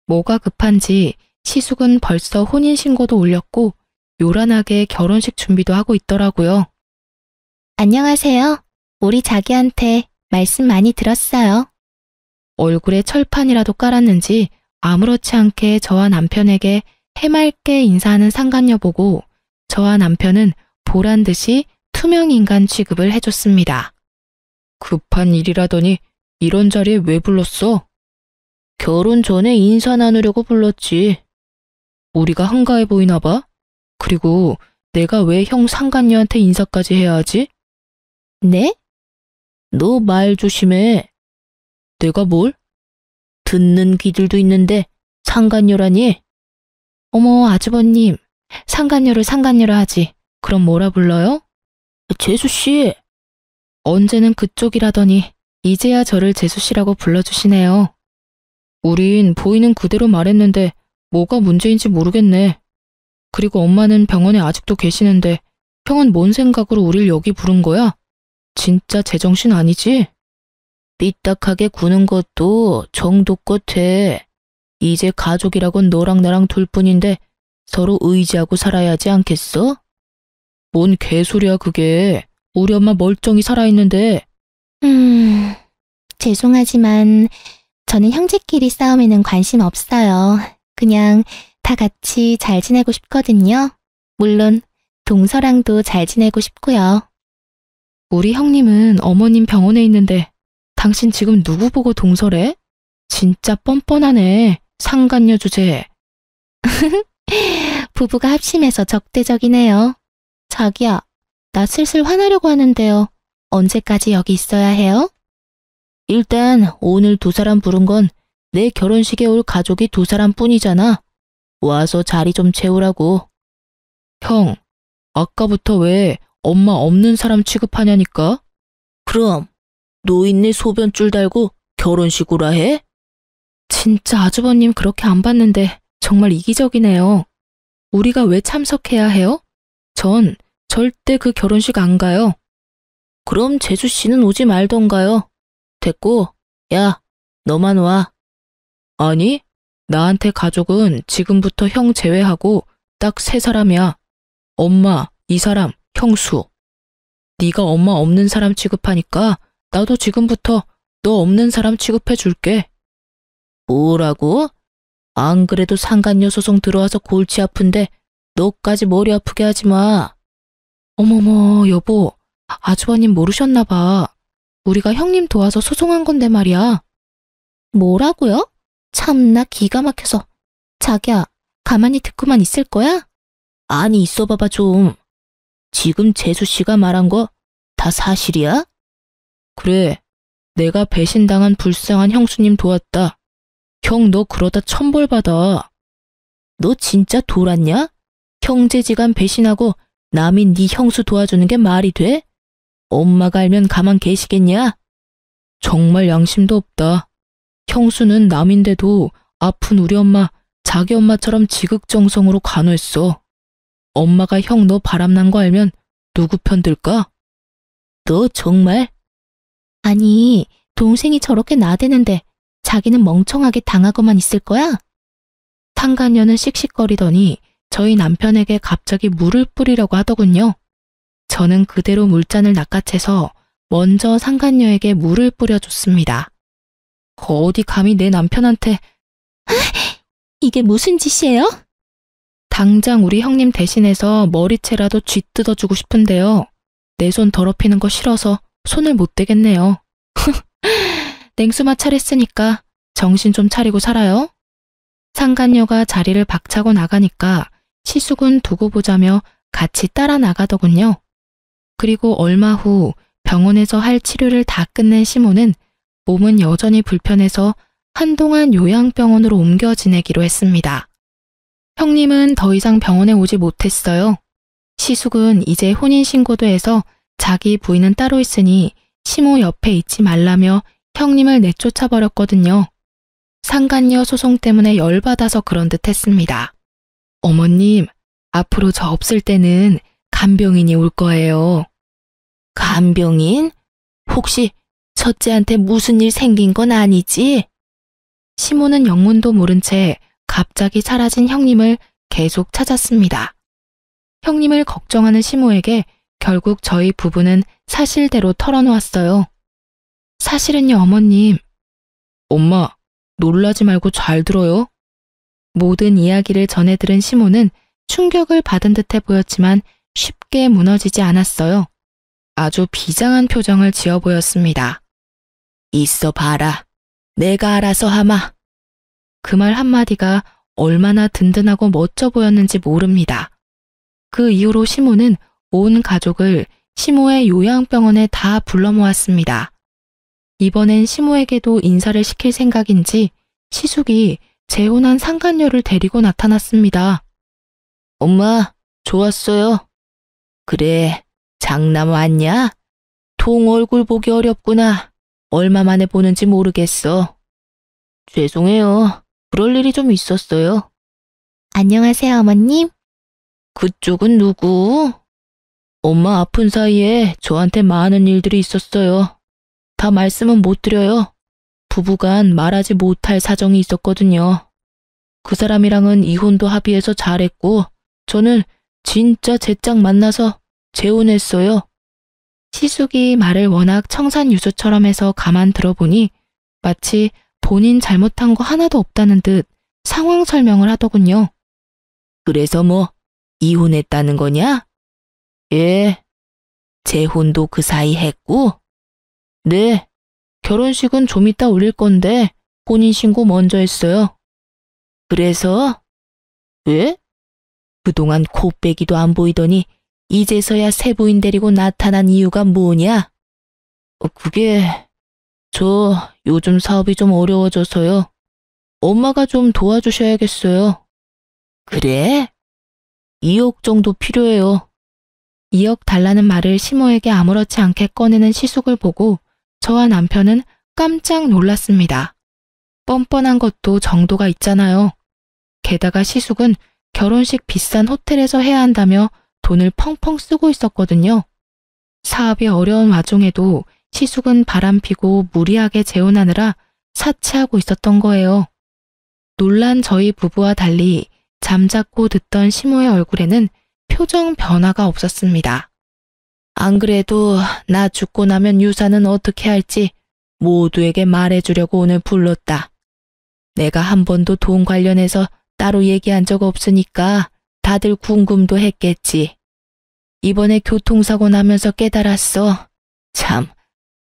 뭐가 급한지 시숙은 벌써 혼인신고도 올렸고 요란하게 결혼식 준비도 하고 있더라고요. 안녕하세요. 우리 자기한테 말씀 많이 들었어요. 얼굴에 철판이라도 깔았는지 아무렇지 않게 저와 남편에게 해맑게 인사하는 상간녀 보고 저와 남편은 보란 듯이 투명인간 취급을 해줬습니다. 급한 일이라더니 이런 자리에 왜 불렀어? 결혼 전에 인사 나누려고 불렀지. 우리가 한가해 보이나 봐? 그리고 내가 왜 형 상간녀한테 인사까지 해야 하지? 네? 너 말 조심해. 내가 뭘? 듣는 귀들도 있는데 상간녀라니? 어머 아주버님, 상간녀를 상간녀라 하지. 그럼 뭐라 불러요? 재수씨. 언제는 그쪽이라더니 이제야 저를 재수씨라고 불러주시네요. 우린 보이는 그대로 말했는데 뭐가 문제인지 모르겠네. 그리고 엄마는 병원에 아직도 계시는데 형은 뭔 생각으로 우릴 여기 부른 거야? 진짜 제정신 아니지? 삐딱하게 구는 것도 정도껏 해. 이제 가족이라곤 너랑 나랑 둘뿐인데 서로 의지하고 살아야 하지 않겠어? 뭔 개소리야 그게. 우리 엄마 멀쩡히 살아있는데. 죄송하지만 저는 형제끼리 싸움에는 관심 없어요. 그냥 다 같이 잘 지내고 싶거든요. 물론 동서랑도 잘 지내고 싶고요. 우리 형님은 어머님 병원에 있는데 당신 지금 누구 보고 동서래? 진짜 뻔뻔하네. 상간녀 주제. 부부가 합심해서 적대적이네요. 자기야, 나 슬슬 화나려고 하는데요. 언제까지 여기 있어야 해요? 일단 오늘 두 사람 부른 건 내 결혼식에 올 가족이 두 사람 뿐이잖아. 와서 자리 좀 채우라고. 형, 아까부터 왜 엄마 없는 사람 취급하냐니까? 그럼 노인네 소변줄 달고 결혼식으로 해? 진짜 아주버님 그렇게 안 봤는데 정말 이기적이네요. 우리가 왜 참석해야 해요? 전 절대 그 결혼식 안 가요. 그럼 재수 씨는 오지 말던가요. 됐고, 야, 너만 와. 아니, 나한테 가족은 지금부터 형 제외하고 딱 세 사람이야. 엄마, 이 사람, 형수. 네가 엄마 없는 사람 취급하니까 나도 지금부터 너 없는 사람 취급해 줄게. 뭐라고? 안 그래도 상간녀 소송 들어와서 골치 아픈데 너까지 머리 아프게 하지 마. 어머머, 여보, 아주버님 모르셨나 봐. 우리가 형님 도와서 소송한 건데 말이야. 뭐라고요? 참나 기가 막혀서. 자기야, 가만히 듣고만 있을 거야? 아니, 있어봐봐 좀. 지금 재수 씨가 말한 거 다 사실이야? 그래, 내가 배신당한 불쌍한 형수님 도왔다. 형, 너 그러다 천벌 받아. 너 진짜 돌았냐? 형제지간 배신하고 남인 네 형수 도와주는 게 말이 돼? 엄마가 알면 가만 계시겠냐? 정말 양심도 없다. 형수는 남인데도 아픈 우리 엄마, 자기 엄마처럼 지극정성으로 간호했어. 엄마가 형 너 바람난 거 알면 누구 편 들까? 너 정말? 아니, 동생이 저렇게 나대는데 자기는 멍청하게 당하고만 있을 거야? 상간녀는 씩씩거리더니 저희 남편에게 갑자기 물을 뿌리려고 하더군요. 저는 그대로 물잔을 낚아채서 먼저 상간녀에게 물을 뿌려줬습니다. 어디 감히 내 남편한테. 이게 무슨 짓이에요? 당장 우리 형님 대신해서 머리채라도 쥐뜯어주고 싶은데요. 내 손 더럽히는 거 싫어서 손을 못 대겠네요. 냉수마 차렸으니까 정신 좀 차리고 살아요. 상간녀가 자리를 박차고 나가니까 시숙은 두고 보자며 같이 따라 나가더군요. 그리고 얼마 후 병원에서 할 치료를 다 끝낸 시모는 몸은 여전히 불편해서 한동안 요양병원으로 옮겨 지내기로 했습니다. 형님은 더 이상 병원에 오지 못했어요. 시숙은 이제 혼인신고도 해서 자기 부인은 따로 있으니 시모 옆에 있지 말라며 형님을 내쫓아 버렸거든요. 상간녀 소송 때문에 열받아서 그런 듯 했습니다. 어머님, 앞으로 저 없을 때는 간병인이 올 거예요. 간병인? 혹시 첫째한테 무슨 일 생긴 건 아니지? 시모는 영문도 모른 채 갑자기 사라진 형님을 계속 찾았습니다. 형님을 걱정하는 시모에게 결국 저희 부부는 사실대로 털어놓았어요. 사실은요, 어머님. 엄마, 놀라지 말고 잘 들어요. 모든 이야기를 전해 들은 시모는 충격을 받은 듯해 보였지만 쉽게 무너지지 않았어요. 아주 비장한 표정을 지어 보였습니다. 있어 봐라. 내가 알아서 하마. 그 말 한마디가 얼마나 든든하고 멋져 보였는지 모릅니다. 그 이후로 시모는 온 가족을 시모의 요양병원에 다 불러 모았습니다. 이번엔 시모에게도 인사를 시킬 생각인지 시숙이 재혼한 상간녀를 데리고 나타났습니다. 엄마, 좋았어요. 그래, 장남 왔냐? 동 얼굴 보기 어렵구나. 얼마 만에 보는지 모르겠어. 죄송해요. 그럴 일이 좀 있었어요. 안녕하세요, 어머님. 그쪽은 누구? 엄마 아픈 사이에 저한테 많은 일들이 있었어요. 다 말씀은 못 드려요. 부부간 말하지 못할 사정이 있었거든요. 그 사람이랑은 이혼도 합의해서 잘했고 저는 진짜 제 짝 만나서 재혼했어요. 시숙이 말을 워낙 청산유수처럼 해서 가만 들어보니 마치 본인 잘못한 거 하나도 없다는 듯 상황 설명을 하더군요. 그래서 뭐 이혼했다는 거냐? 예. 재혼도 그 사이 했고? 네. 결혼식은 좀 이따 올릴 건데 혼인신고 먼저 했어요. 그래서? 왜? 그동안 코빼기도 안 보이더니 이제서야 새 부인 데리고 나타난 이유가 뭐냐? 그게 저 요즘 사업이 좀 어려워져서요. 엄마가 좀 도와주셔야겠어요. 그래? 2억 정도 필요해요. 2억 달라는 말을 시모에게 아무렇지 않게 꺼내는 시숙을 보고 저와 남편은 깜짝 놀랐습니다. 뻔뻔한 것도 정도가 있잖아요. 게다가 시숙은 결혼식 비싼 호텔에서 해야 한다며 돈을 펑펑 쓰고 있었거든요. 사업이 어려운 와중에도 시숙은 바람피고 무리하게 재혼하느라 사치하고 있었던 거예요. 놀란 저희 부부와 달리 잠자코 듣던 시모의 얼굴에는 표정 변화가 없었습니다. 안 그래도 나 죽고 나면 유산은 어떻게 할지 모두에게 말해주려고 오늘 불렀다. 내가 한 번도 돈 관련해서 따로 얘기한 적 없으니까 다들 궁금도 했겠지. 이번에 교통사고 나면서 깨달았어. 참,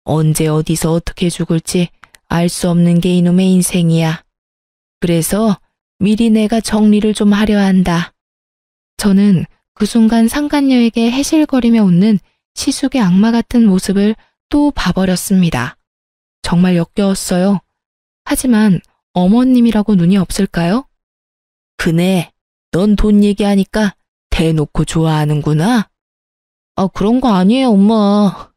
언제 어디서 어떻게 죽을지 알 수 없는 게 이놈의 인생이야. 그래서 미리 내가 정리를 좀 하려 한다. 저는 그 순간 상간녀에게 해실거리며 웃는 시숙의 악마 같은 모습을 또 봐버렸습니다. 정말 역겨웠어요. 하지만 어머님이라고 눈이 없을까요? 그네, 넌 돈 얘기하니까 대놓고 좋아하는구나. 그런 거 아니에요, 엄마.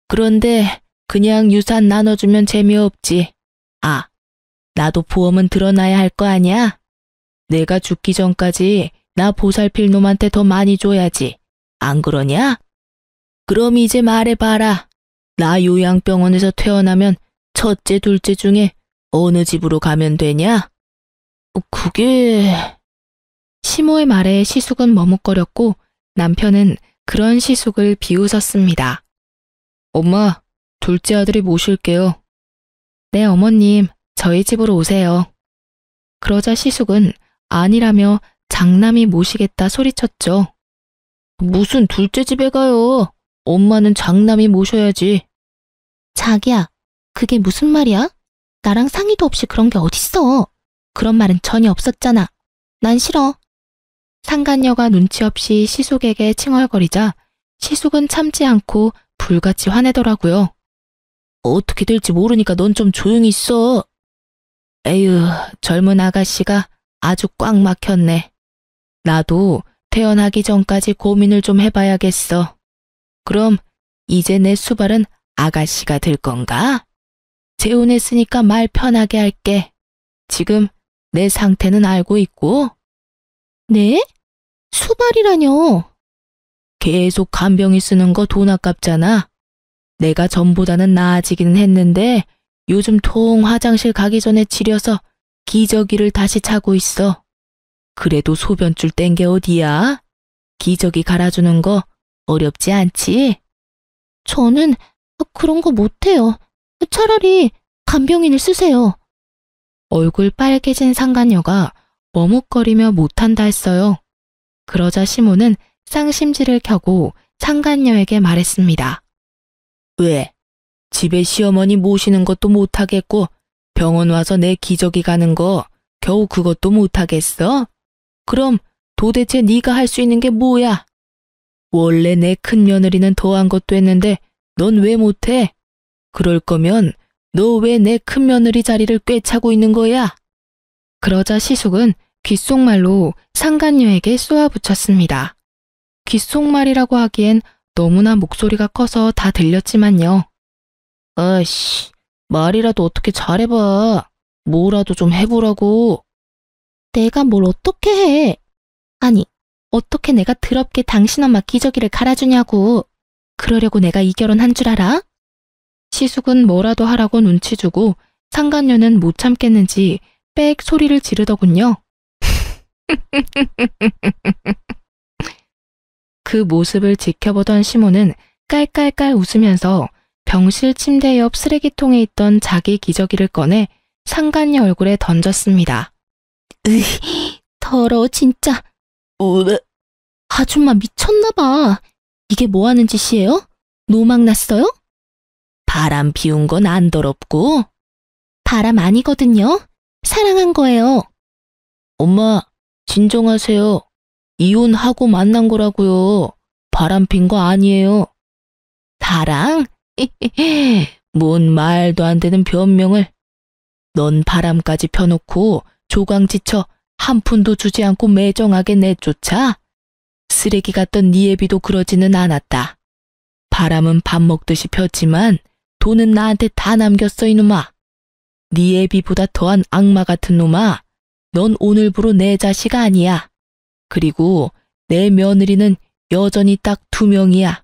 그런데 그냥 유산 나눠주면 재미없지. 나도 보험은 들어놔야 할 거 아니야? 내가 죽기 전까지 나 보살필 놈한테 더 많이 줘야지. 안 그러냐? 그럼 이제 말해봐라. 나 요양병원에서 퇴원하면 첫째, 둘째 중에 어느 집으로 가면 되냐? 그게... 시모의 말에 시숙은 머뭇거렸고 남편은 그런 시숙을 비웃었습니다. 엄마, 둘째 아들이 모실게요. 네, 어머님, 저희 집으로 오세요. 그러자 시숙은 아니라며 장남이 모시겠다 소리쳤죠. 무슨 둘째 집에 가요? 엄마는 장남이 모셔야지. 자기야, 그게 무슨 말이야? 나랑 상의도 없이 그런 게 어딨어. 그런 말은 전혀 없었잖아. 난 싫어. 상간녀가 눈치 없이 시숙에게 칭얼거리자 시숙은 참지 않고 불같이 화내더라고요. 어떻게 될지 모르니까 넌 좀 조용히 있어. 에휴, 젊은 아가씨가 아주 꽉 막혔네. 나도 태어나기 전까지 고민을 좀 해봐야겠어. 그럼 이제 내 수발은 아가씨가 될 건가? 재혼했으니까 말 편하게 할게. 지금 내 상태는 알고 있고. 네? 수발이라뇨? 계속 간병이 쓰는 거 돈 아깝잖아. 내가 전보다는 나아지기는 했는데 요즘 통 화장실 가기 전에 지려서 기저귀를 다시 차고 있어. 그래도 소변줄 뗀 게 어디야? 기저귀 갈아주는 거 어렵지 않지? 저는 그런 거 못해요. 차라리 간병인을 쓰세요. 얼굴 빨개진 상간녀가 머뭇거리며 못한다 했어요. 그러자 시모는 쌍심지를 켜고 상간녀에게 말했습니다. 왜? 집에 시어머니 모시는 것도 못하겠고 병원 와서 내 기저귀 가는 거 겨우 그것도 못하겠어? 그럼 도대체 네가 할 수 있는 게 뭐야? 원래 내 큰며느리는 더한 것도 했는데 넌 왜 못해? 그럴 거면 너 왜 내 큰며느리 자리를 꿰차고 있는 거야? 그러자 시숙은 귓속말로 상간녀에게 쏘아붙였습니다. 귓속말이라고 하기엔 너무나 목소리가 커서 다 들렸지만요. 아이씨, 말이라도 어떻게 잘해봐. 뭐라도 좀 해보라고. 내가 뭘 어떻게 해? 아니, 어떻게 내가 더럽게 당신 엄마 기저귀를 갈아주냐고. 그러려고 내가 이 결혼한 줄 알아? 시숙은 뭐라도 하라고 눈치 주고 상간녀는 못 참겠는지 빽 소리를 지르더군요. 그 모습을 지켜보던 시모는 깔깔깔 웃으면서 병실 침대 옆 쓰레기통에 있던 자기 기저귀를 꺼내 상간녀 얼굴에 던졌습니다. 더러워 진짜. 으, 아줌마 미쳤나봐. 이게 뭐 하는 짓이에요? 노막 났어요? 바람 피운 건 안 더럽고. 바람 아니거든요. 사랑한 거예요. 엄마, 진정하세요. 이혼하고 만난 거라고요. 바람 핀 거 아니에요. 바람? 뭔 말도 안 되는 변명을. 넌 바람까지 펴놓고 조강지쳐 한 푼도 주지 않고 매정하게 내쫓아? 쓰레기 같던 네 애비도 그러지는 않았다. 바람은 밥 먹듯이 폈지만 돈은 나한테 다 남겼어, 이놈아. 네 애비보다 더한 악마 같은 놈아. 넌 오늘부로 내 자식 아니야. 그리고 내 며느리는 여전히 딱 2명이야.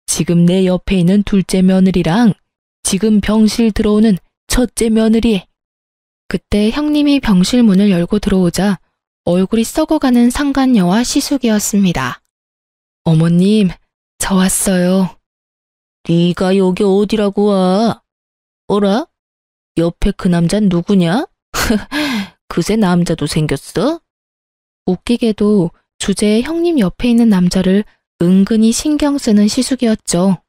지금 내 옆에 있는 둘째 며느리랑 지금 병실 들어오는 첫째 며느리. 그때 형님이 병실 문을 열고 들어오자 얼굴이 썩어가는 상간녀와 시숙이었습니다. 어머님, 저 왔어요. 네가 여기 어디라고 와? 어라? 옆에 그 남잔 누구냐? 그새 남자도 생겼어? 웃기게도 주제에 형님 옆에 있는 남자를 은근히 신경 쓰는 시숙이었죠.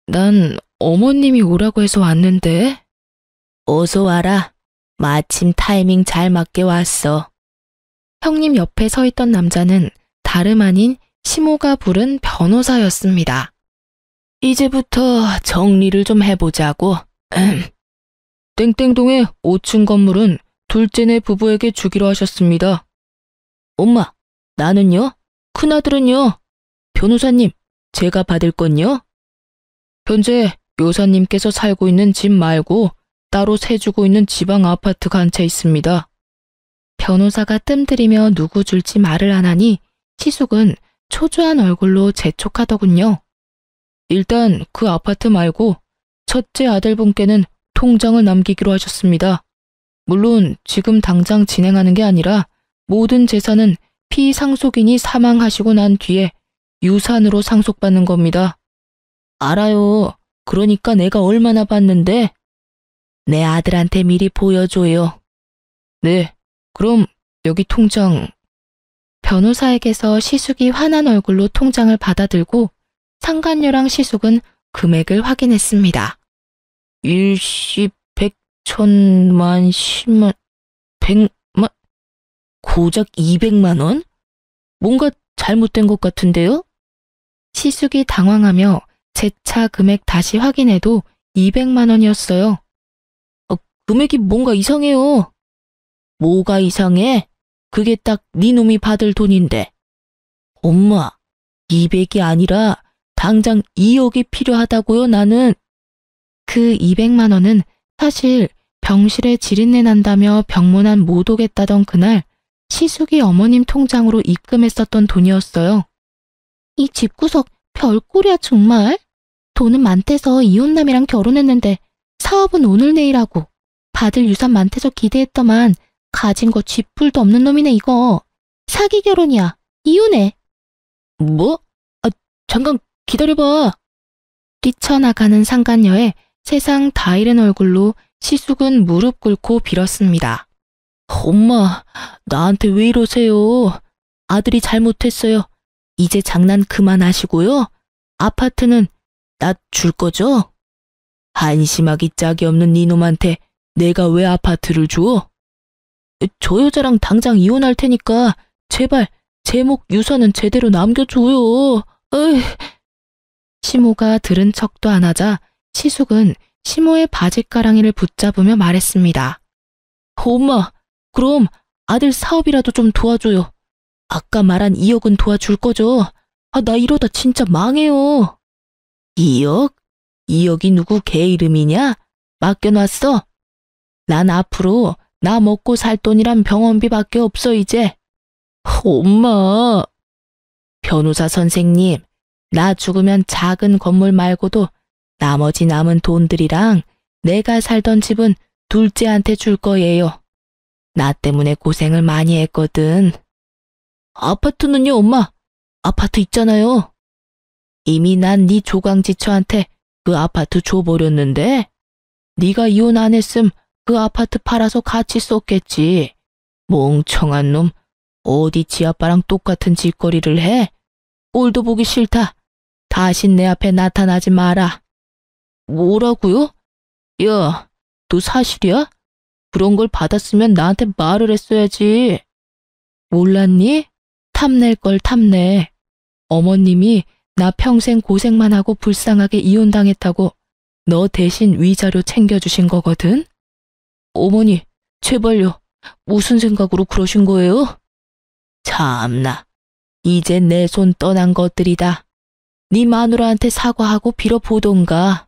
난 어머님이 오라고 해서 왔는데. 어서 와라. 마침 타이밍 잘 맞게 왔어. 형님 옆에 서 있던 남자는 다름 아닌 시모가 부른 변호사였습니다. 이제부터 정리를 좀 해보자고. 땡땡동의 5층 건물은 둘째네 부부에게 주기로 하셨습니다. 엄마, 나는요? 큰아들은요? 변호사님, 제가 받을 건요? 현재 여사님께서 살고 있는 집 말고 따로 세주고 있는 지방 아파트 한 채 있습니다. 변호사가 뜸들이며 누구 줄지 말을 안 하니 시숙은 초조한 얼굴로 재촉하더군요. 일단 그 아파트 말고 첫째 아들분께는 통장을 남기기로 하셨습니다. 물론 지금 당장 진행하는 게 아니라 모든 재산은 피상속인이 사망하시고 난 뒤에 유산으로 상속받는 겁니다. 알아요. 그러니까 내가 얼마나 받는데? 내 아들한테 미리 보여줘요. 네, 그럼 여기 통장. 변호사에게서 시숙이 화난 얼굴로 통장을 받아들고 상간녀랑 시숙은 금액을 확인했습니다. 일십, 백, 천만, 십만, 백만, 고작 200만 원? 뭔가 잘못된 것 같은데요? 시숙이 당황하며 재차 금액 다시 확인해도 200만 원이었어요. 금액이 뭔가 이상해요. 뭐가 이상해? 그게 딱 네 놈이 받을 돈인데. 엄마, 200이 아니라 당장 2억이 필요하다고요, 나는. 그 200만 원은 사실 병실에 지린내 난다며 병문안 못 오겠다던 그날 시숙이 어머님 통장으로 입금했었던 돈이었어요. 이 집구석 별꼴이야 정말. 돈은 많대서 이혼남이랑 결혼했는데 사업은 오늘 내일 하고 받을 유산 많대서 기대했더만 가진 거 쥐뿔도 없는 놈이네 이거. 사기 결혼이야. 이혼해. 뭐? 잠깐 기다려봐. 뛰쳐나가는 상간녀의 세상 다 잃은 얼굴로 시숙은 무릎 꿇고 빌었습니다. 엄마, 나한테 왜 이러세요? 아들이 잘못했어요. 이제 장난 그만하시고요. 아파트는 나 줄 거죠? 한심하기 짝이 없는 니놈한테 내가 왜 아파트를 줘? 저 여자랑 당장 이혼할 테니까 제발 제목 유산은 제대로 남겨줘요. 에이. 시모가 들은 척도 안 하자 시숙은 시모의 바짓가랑이를 붙잡으며 말했습니다. 엄마, 그럼 아들 사업이라도 좀 도와줘요. 아까 말한 2억은 도와줄 거죠? 나 이러다 진짜 망해요. 2억? 2억이 누구 개 이름이냐? 맡겨놨어. 난 앞으로 나 먹고 살 돈이란 병원비밖에 없어 이제. 엄마. 변호사 선생님, 나 죽으면 작은 건물 말고도 나머지 남은 돈들이랑 내가 살던 집은 둘째한테 줄 거예요. 나 때문에 고생을 많이 했거든. 아파트는요, 엄마? 아파트 있잖아요. 이미 난 네 조강지처한테 그 아파트 줘버렸는데 네가 이혼 안 했음 그 아파트 팔아서 같이 썼겠지. 멍청한 놈. 어디 지 아빠랑 똑같은 짓거리를 해? 꼴도 보기 싫다. 다신 내 앞에 나타나지 마라. 뭐라고요? 야, 너 사실이야? 그런 걸 받았으면 나한테 말을 했어야지. 몰랐니? 탐낼 걸 탐내. 어머님이 나 평생 고생만 하고 불쌍하게 이혼당했다고 너 대신 위자료 챙겨주신 거거든? 어머니, 제발요. 무슨 생각으로 그러신 거예요? 참나, 이제 내 손 떠난 것들이다. 네 마누라한테 사과하고 빌어보던가.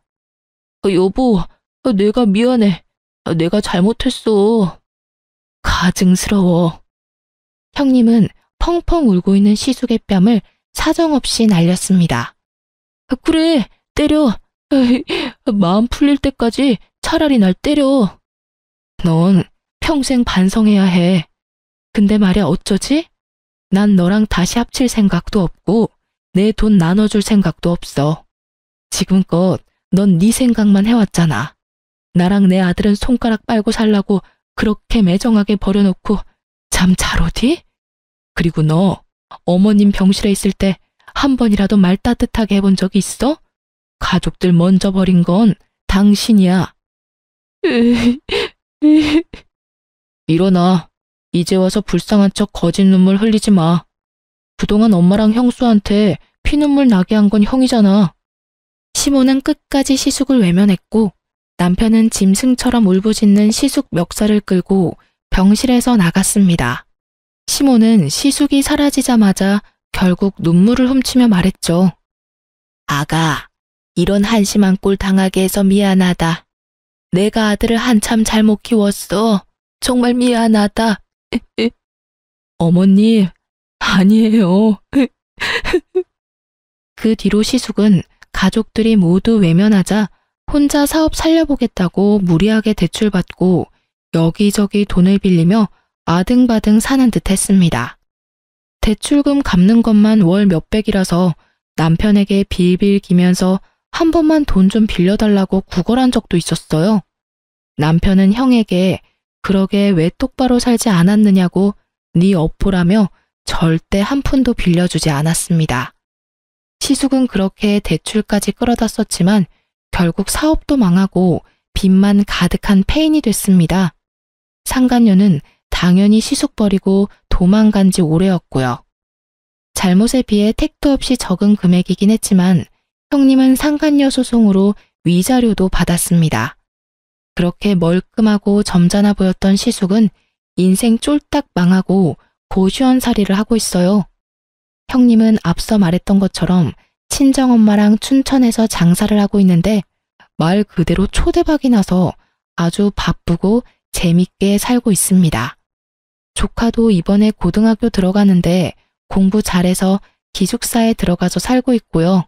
여보, 내가 미안해. 내가 잘못했어. 가증스러워. 형님은 펑펑 울고 있는 시숙의 뺨을 사정없이 날렸습니다. 그래, 때려. 에이, 마음 풀릴 때까지 차라리 날 때려. 넌 평생 반성해야 해. 근데 말야 어쩌지? 난 너랑 다시 합칠 생각도 없고 내 돈 나눠줄 생각도 없어. 지금껏 넌 네 생각만 해왔잖아. 나랑 내 아들은 손가락 빨고 살라고 그렇게 매정하게 버려놓고 잠 잘 오디? 그리고 너 어머님 병실에 있을 때 한 번이라도 말 따뜻하게 해본 적이 있어? 가족들 먼저 버린 건 당신이야. 일어나. 이제 와서 불쌍한 척 거짓 눈물 흘리지 마. 그동안 엄마랑 형수한테 피눈물 나게 한 건 형이잖아. 시모는 끝까지 시숙을 외면했고 남편은 짐승처럼 울부짖는 시숙 멱살을 끌고 병실에서 나갔습니다. 시모는 시숙이 사라지자마자 결국 눈물을 훔치며 말했죠. 아가, 이런 한심한 꼴 당하게 해서 미안하다. 내가 아들을 한참 잘못 키웠어. 정말 미안하다. 어머님, 아니에요. 그 뒤로 시숙은 가족들이 모두 외면하자 혼자 사업 살려보겠다고 무리하게 대출받고 여기저기 돈을 빌리며 아등바등 사는 듯 했습니다. 대출금 갚는 것만 월 몇백이라서 남편에게 빌빌 기면서 한 번만 돈 좀 빌려달라고 구걸한 적도 있었어요. 남편은 형에게 그러게 왜 똑바로 살지 않았느냐고 네 어포라며 절대 한 푼도 빌려주지 않았습니다. 시숙은 그렇게 대출까지 끌어다 썼지만 결국 사업도 망하고 빚만 가득한 폐인이 됐습니다. 상간녀는 당연히 시숙 버리고 도망간 지 오래였고요. 잘못에 비해 택도 없이 적은 금액이긴 했지만 형님은 상간녀 소송으로 위자료도 받았습니다. 그렇게 멀끔하고 점잖아 보였던 시숙은 인생 쫄딱 망하고 고시원살이를 하고 있어요. 형님은 앞서 말했던 것처럼 친정엄마랑 춘천에서 장사를 하고 있는데 말 그대로 초대박이 나서 아주 바쁘고 재밌게 살고 있습니다. 조카도 이번에 고등학교 들어가는데 공부 잘해서 기숙사에 들어가서 살고 있고요.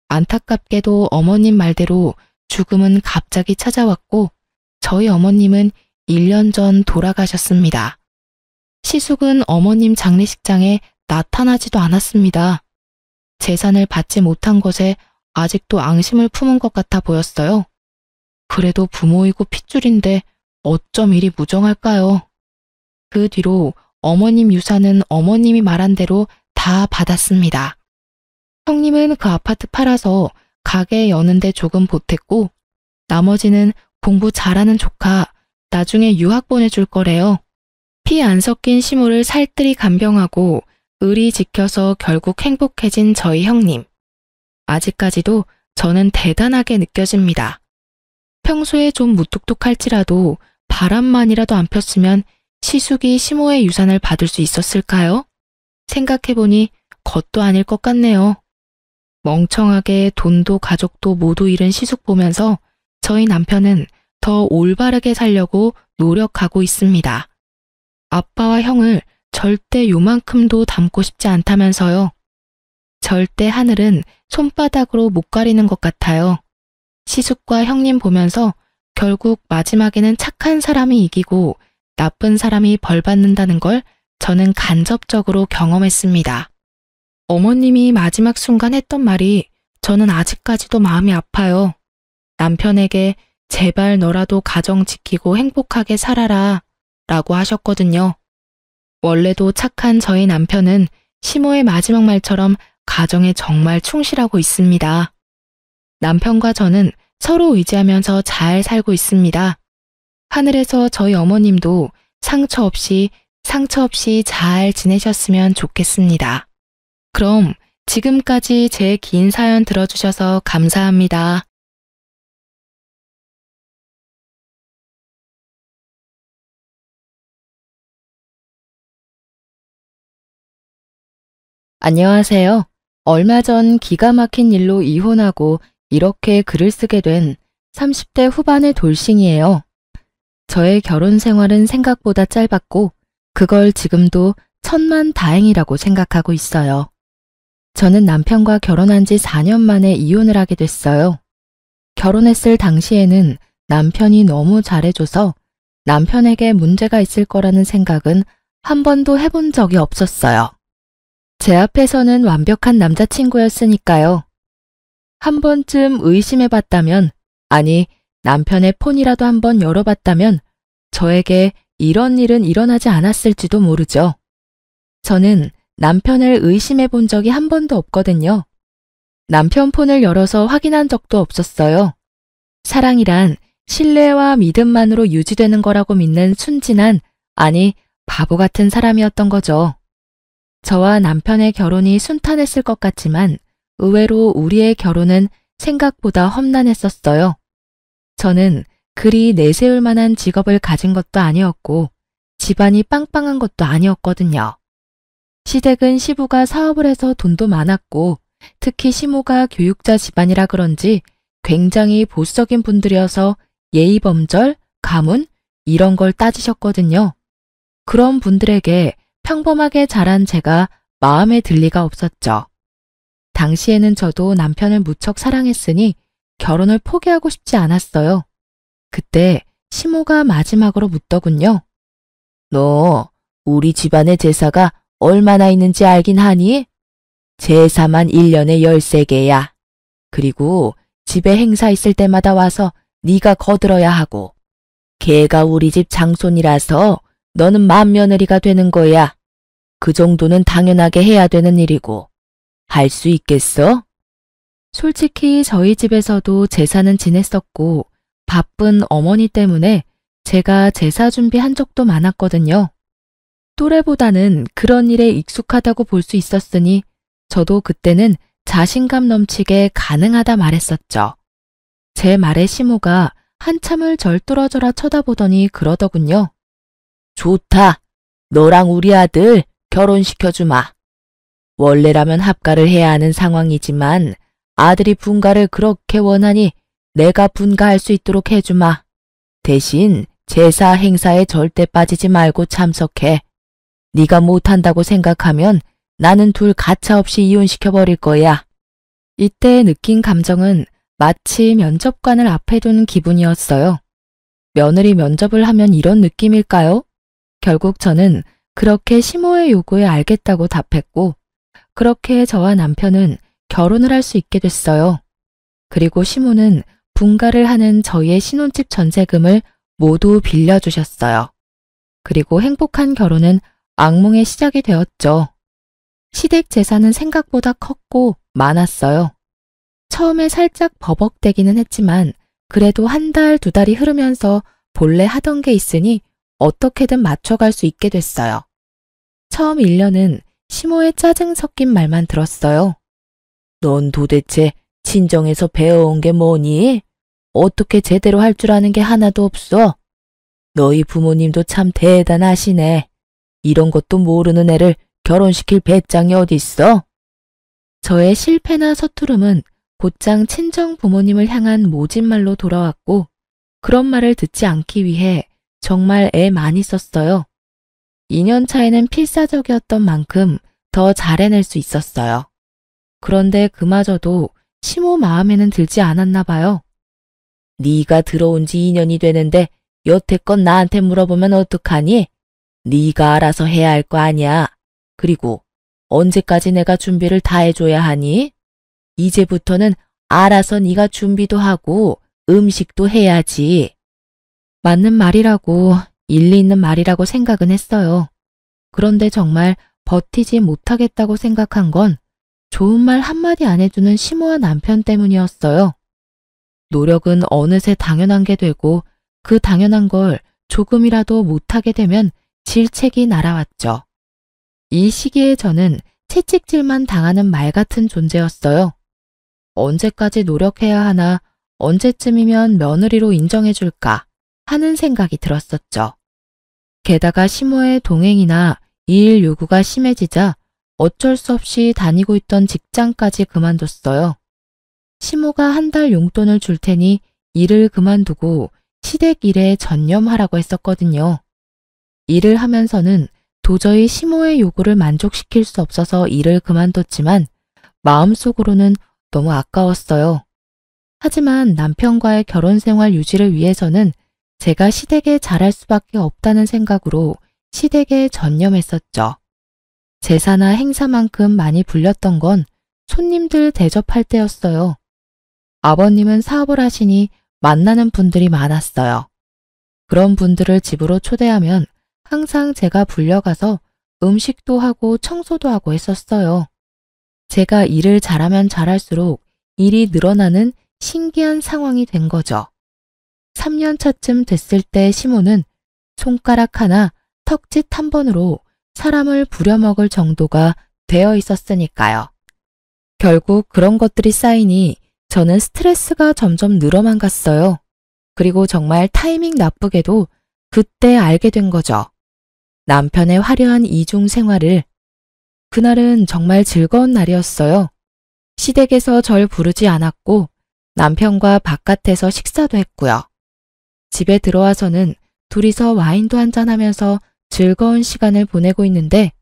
안타깝게도 어머님 말대로 죽음은 갑자기 찾아왔고 저희 어머님은 1년 전 돌아가셨습니다. 시숙은 어머님 장례식장에 나타나지도 않았습니다. 재산을 받지 못한 것에 아직도 앙심을 품은 것 같아 보였어요. 그래도 부모이고 핏줄인데 어쩜 이리 무정할까요? 그 뒤로 어머님 유산은 어머님이 말한 대로 다 받았습니다. 형님은 그 아파트 팔아서 가게 여는데 조금 보탰고 나머지는 공부 잘하는 조카 나중에 유학 보내줄 거래요. 피 안 섞인 시모를 살뜰히 간병하고 의리 지켜서 결국 행복해진 저희 형님. 아직까지도 저는 대단하게 느껴집니다. 평소에 좀 무뚝뚝할지라도 바람만이라도 안 폈으면 시숙이 시모의 유산을 받을 수 있었을까요? 생각해보니 것도 아닐 것 같네요. 멍청하게 돈도 가족도 모두 잃은 시숙 보면서 저희 남편은 더 올바르게 살려고 노력하고 있습니다. 아빠와 형을 절대 요만큼도 닮고 싶지 않다면서요. 절대 하늘은 손바닥으로 못 가리는 것 같아요. 시숙과 형님 보면서 결국 마지막에는 착한 사람이 이기고 나쁜 사람이 벌 받는다는 걸 저는 간접적으로 경험했습니다. 어머님이 마지막 순간 했던 말이 저는 아직까지도 마음이 아파요. 남편에게 제발 너라도 가정 지키고 행복하게 살아라 라고 하셨거든요. 원래도 착한 저희 남편은 시모의 마지막 말처럼 가정에 정말 충실하고 있습니다. 남편과 저는 서로 의지하면서 잘 살고 있습니다. 하늘에서 저희 어머님도 상처 없이 잘 지내셨으면 좋겠습니다. 그럼 지금까지 제 긴 사연 들어주셔서 감사합니다. 안녕하세요. 얼마 전 기가 막힌 일로 이혼하고 이렇게 글을 쓰게 된 30대 후반의 돌싱이에요. 저의 결혼 생활은 생각보다 짧았고 그걸 지금도 천만다행이라고 생각하고 있어요. 저는 남편과 결혼한 지 4년 만에 이혼을 하게 됐어요. 결혼했을 당시에는 남편이 너무 잘해줘서 남편에게 문제가 있을 거라는 생각은 한 번도 해본 적이 없었어요. 제 앞에서는 완벽한 남자친구였으니까요. 한 번쯤 의심해봤다면, 아니, 남편의 폰이라도 한번 열어봤다면 저에게 이런 일은 일어나지 않았을지도 모르죠. 저는 남편을 의심해 본 적이 한 번도 없거든요. 남편 폰을 열어서 확인한 적도 없었어요. 사랑이란 신뢰와 믿음만으로 유지되는 거라고 믿는 순진한, 아니, 바보 같은 사람이었던 거죠. 저와 남편의 결혼이 순탄했을 것 같지만 의외로 우리의 결혼은 생각보다 험난했었어요. 저는 그리 내세울 만한 직업을 가진 것도 아니었고 집안이 빵빵한 것도 아니었거든요. 시댁은 시부가 사업을 해서 돈도 많았고 특히 시모가 교육자 집안이라 그런지 굉장히 보수적인 분들이어서 예의범절, 가문 이런 걸 따지셨거든요. 그런 분들에게 평범하게 자란 제가 마음에 들 리가 없었죠. 당시에는 저도 남편을 무척 사랑했으니 결혼을 포기하고 싶지 않았어요. 그때 시모가 마지막으로 묻더군요. 너 우리 집안의 제사가 얼마나 있는지 알긴 하니? 제사만 1년에 13개야. 그리고 집에 행사 있을 때마다 와서 네가 거들어야 하고 걔가 우리 집 장손이라서 너는 맏며느리가 되는 거야. 그 정도는 당연하게 해야 되는 일이고 할 수 있겠어? 솔직히 저희 집에서도 제사는 지냈었고 바쁜 어머니 때문에 제가 제사 준비한 적도 많았거든요. 또래보다는 그런 일에 익숙하다고 볼 수 있었으니 저도 그때는 자신감 넘치게 가능하다 말했었죠. 제 말에 시모가 한참을 절 뚫어져라 쳐다보더니 그러더군요. 좋다. 너랑 우리 아들 결혼시켜주마. 원래라면 합가를 해야 하는 상황이지만 아들이 분가를 그렇게 원하니 내가 분가할 수 있도록 해주마. 대신 제사 행사에 절대 빠지지 말고 참석해. 네가 못한다고 생각하면 나는 둘 가차없이 이혼시켜버릴 거야. 이때 느낀 감정은 마치 면접관을 앞에 둔 기분이었어요. 며느리 면접을 하면 이런 느낌일까요? 결국 저는 그렇게 시모의 요구에 알겠다고 답했고 그렇게 저와 남편은 결혼을 할 수 있게 됐어요. 그리고 시모는 분가를 하는 저희의 신혼집 전세금을 모두 빌려주셨어요. 그리고 행복한 결혼은 악몽의 시작이 되었죠. 시댁 재산은 생각보다 컸고 많았어요. 처음에 살짝 버벅대기는 했지만 그래도 한 달, 두 달이 흐르면서 본래 하던 게 있으니 어떻게든 맞춰갈 수 있게 됐어요. 처음 1년은 시모의 짜증 섞인 말만 들었어요. 넌 도대체 친정에서 배워온 게 뭐니? 어떻게 제대로 할 줄 아는 게 하나도 없어? 너희 부모님도 참 대단하시네. 이런 것도 모르는 애를 결혼시킬 배짱이 어딨어? 저의 실패나 서투름은 곧장 친정 부모님을 향한 모진말로 돌아왔고 그런 말을 듣지 않기 위해 정말 애 많이 썼어요. 2년 차에는 필사적이었던 만큼 더 잘해낼 수 있었어요. 그런데 그마저도 시모 마음에는 들지 않았나 봐요. 네가 들어온 지 2년이 되는데 여태껏 나한테 물어보면 어떡하니? 네가 알아서 해야 할 거 아니야. 그리고 언제까지 내가 준비를 다 해줘야 하니? 이제부터는 알아서 네가 준비도 하고 음식도 해야지. 맞는 말이라고, 일리 있는 말이라고 생각은 했어요. 그런데 정말 버티지 못하겠다고 생각한 건 좋은 말 한마디 안 해주는 심오한 남편 때문이었어요. 노력은 어느새 당연한 게 되고 그 당연한 걸 조금이라도 못하게 되면 질책이 날아왔죠. 이 시기에 저는 채찍질만 당하는 말 같은 존재였어요. 언제까지 노력해야 하나, 언제쯤이면 며느리로 인정해줄까 하는 생각이 들었었죠. 게다가 시모의 동행이나 일 요구가 심해지자 어쩔 수 없이 다니고 있던 직장까지 그만뒀어요. 시모가 한 달 용돈을 줄 테니 일을 그만두고 시댁 일에 전념하라고 했었거든요. 일을 하면서는 도저히 시모의 요구를 만족시킬 수 없어서 일을 그만뒀지만 마음속으로는 너무 아까웠어요. 하지만 남편과의 결혼 생활 유지를 위해서는 제가 시댁에 잘할 수밖에 없다는 생각으로 시댁에 전념했었죠. 제사나 행사만큼 많이 불렸던 건 손님들 대접할 때였어요. 아버님은 사업을 하시니 만나는 분들이 많았어요. 그런 분들을 집으로 초대하면 항상 제가 불려가서 음식도 하고 청소도 하고 했었어요. 제가 일을 잘하면 잘할수록 일이 늘어나는 신기한 상황이 된 거죠. 3년 차쯤 됐을 때 시모는 손가락 하나, 턱짓 한 번으로 사람을 부려먹을 정도가 되어 있었으니까요. 결국 그런 것들이 쌓이니 저는 스트레스가 점점 늘어만 갔어요. 그리고 정말 타이밍 나쁘게도 그때 알게 된 거죠. 남편의 화려한 이중 생활을. 그날은 정말 즐거운 날이었어요. 시댁에서 절 부르지 않았고 남편과 바깥에서 식사도 했고요. 집에 들어와서는 둘이서 와인도 한잔하면서 즐거운 시간을 보내고 있는데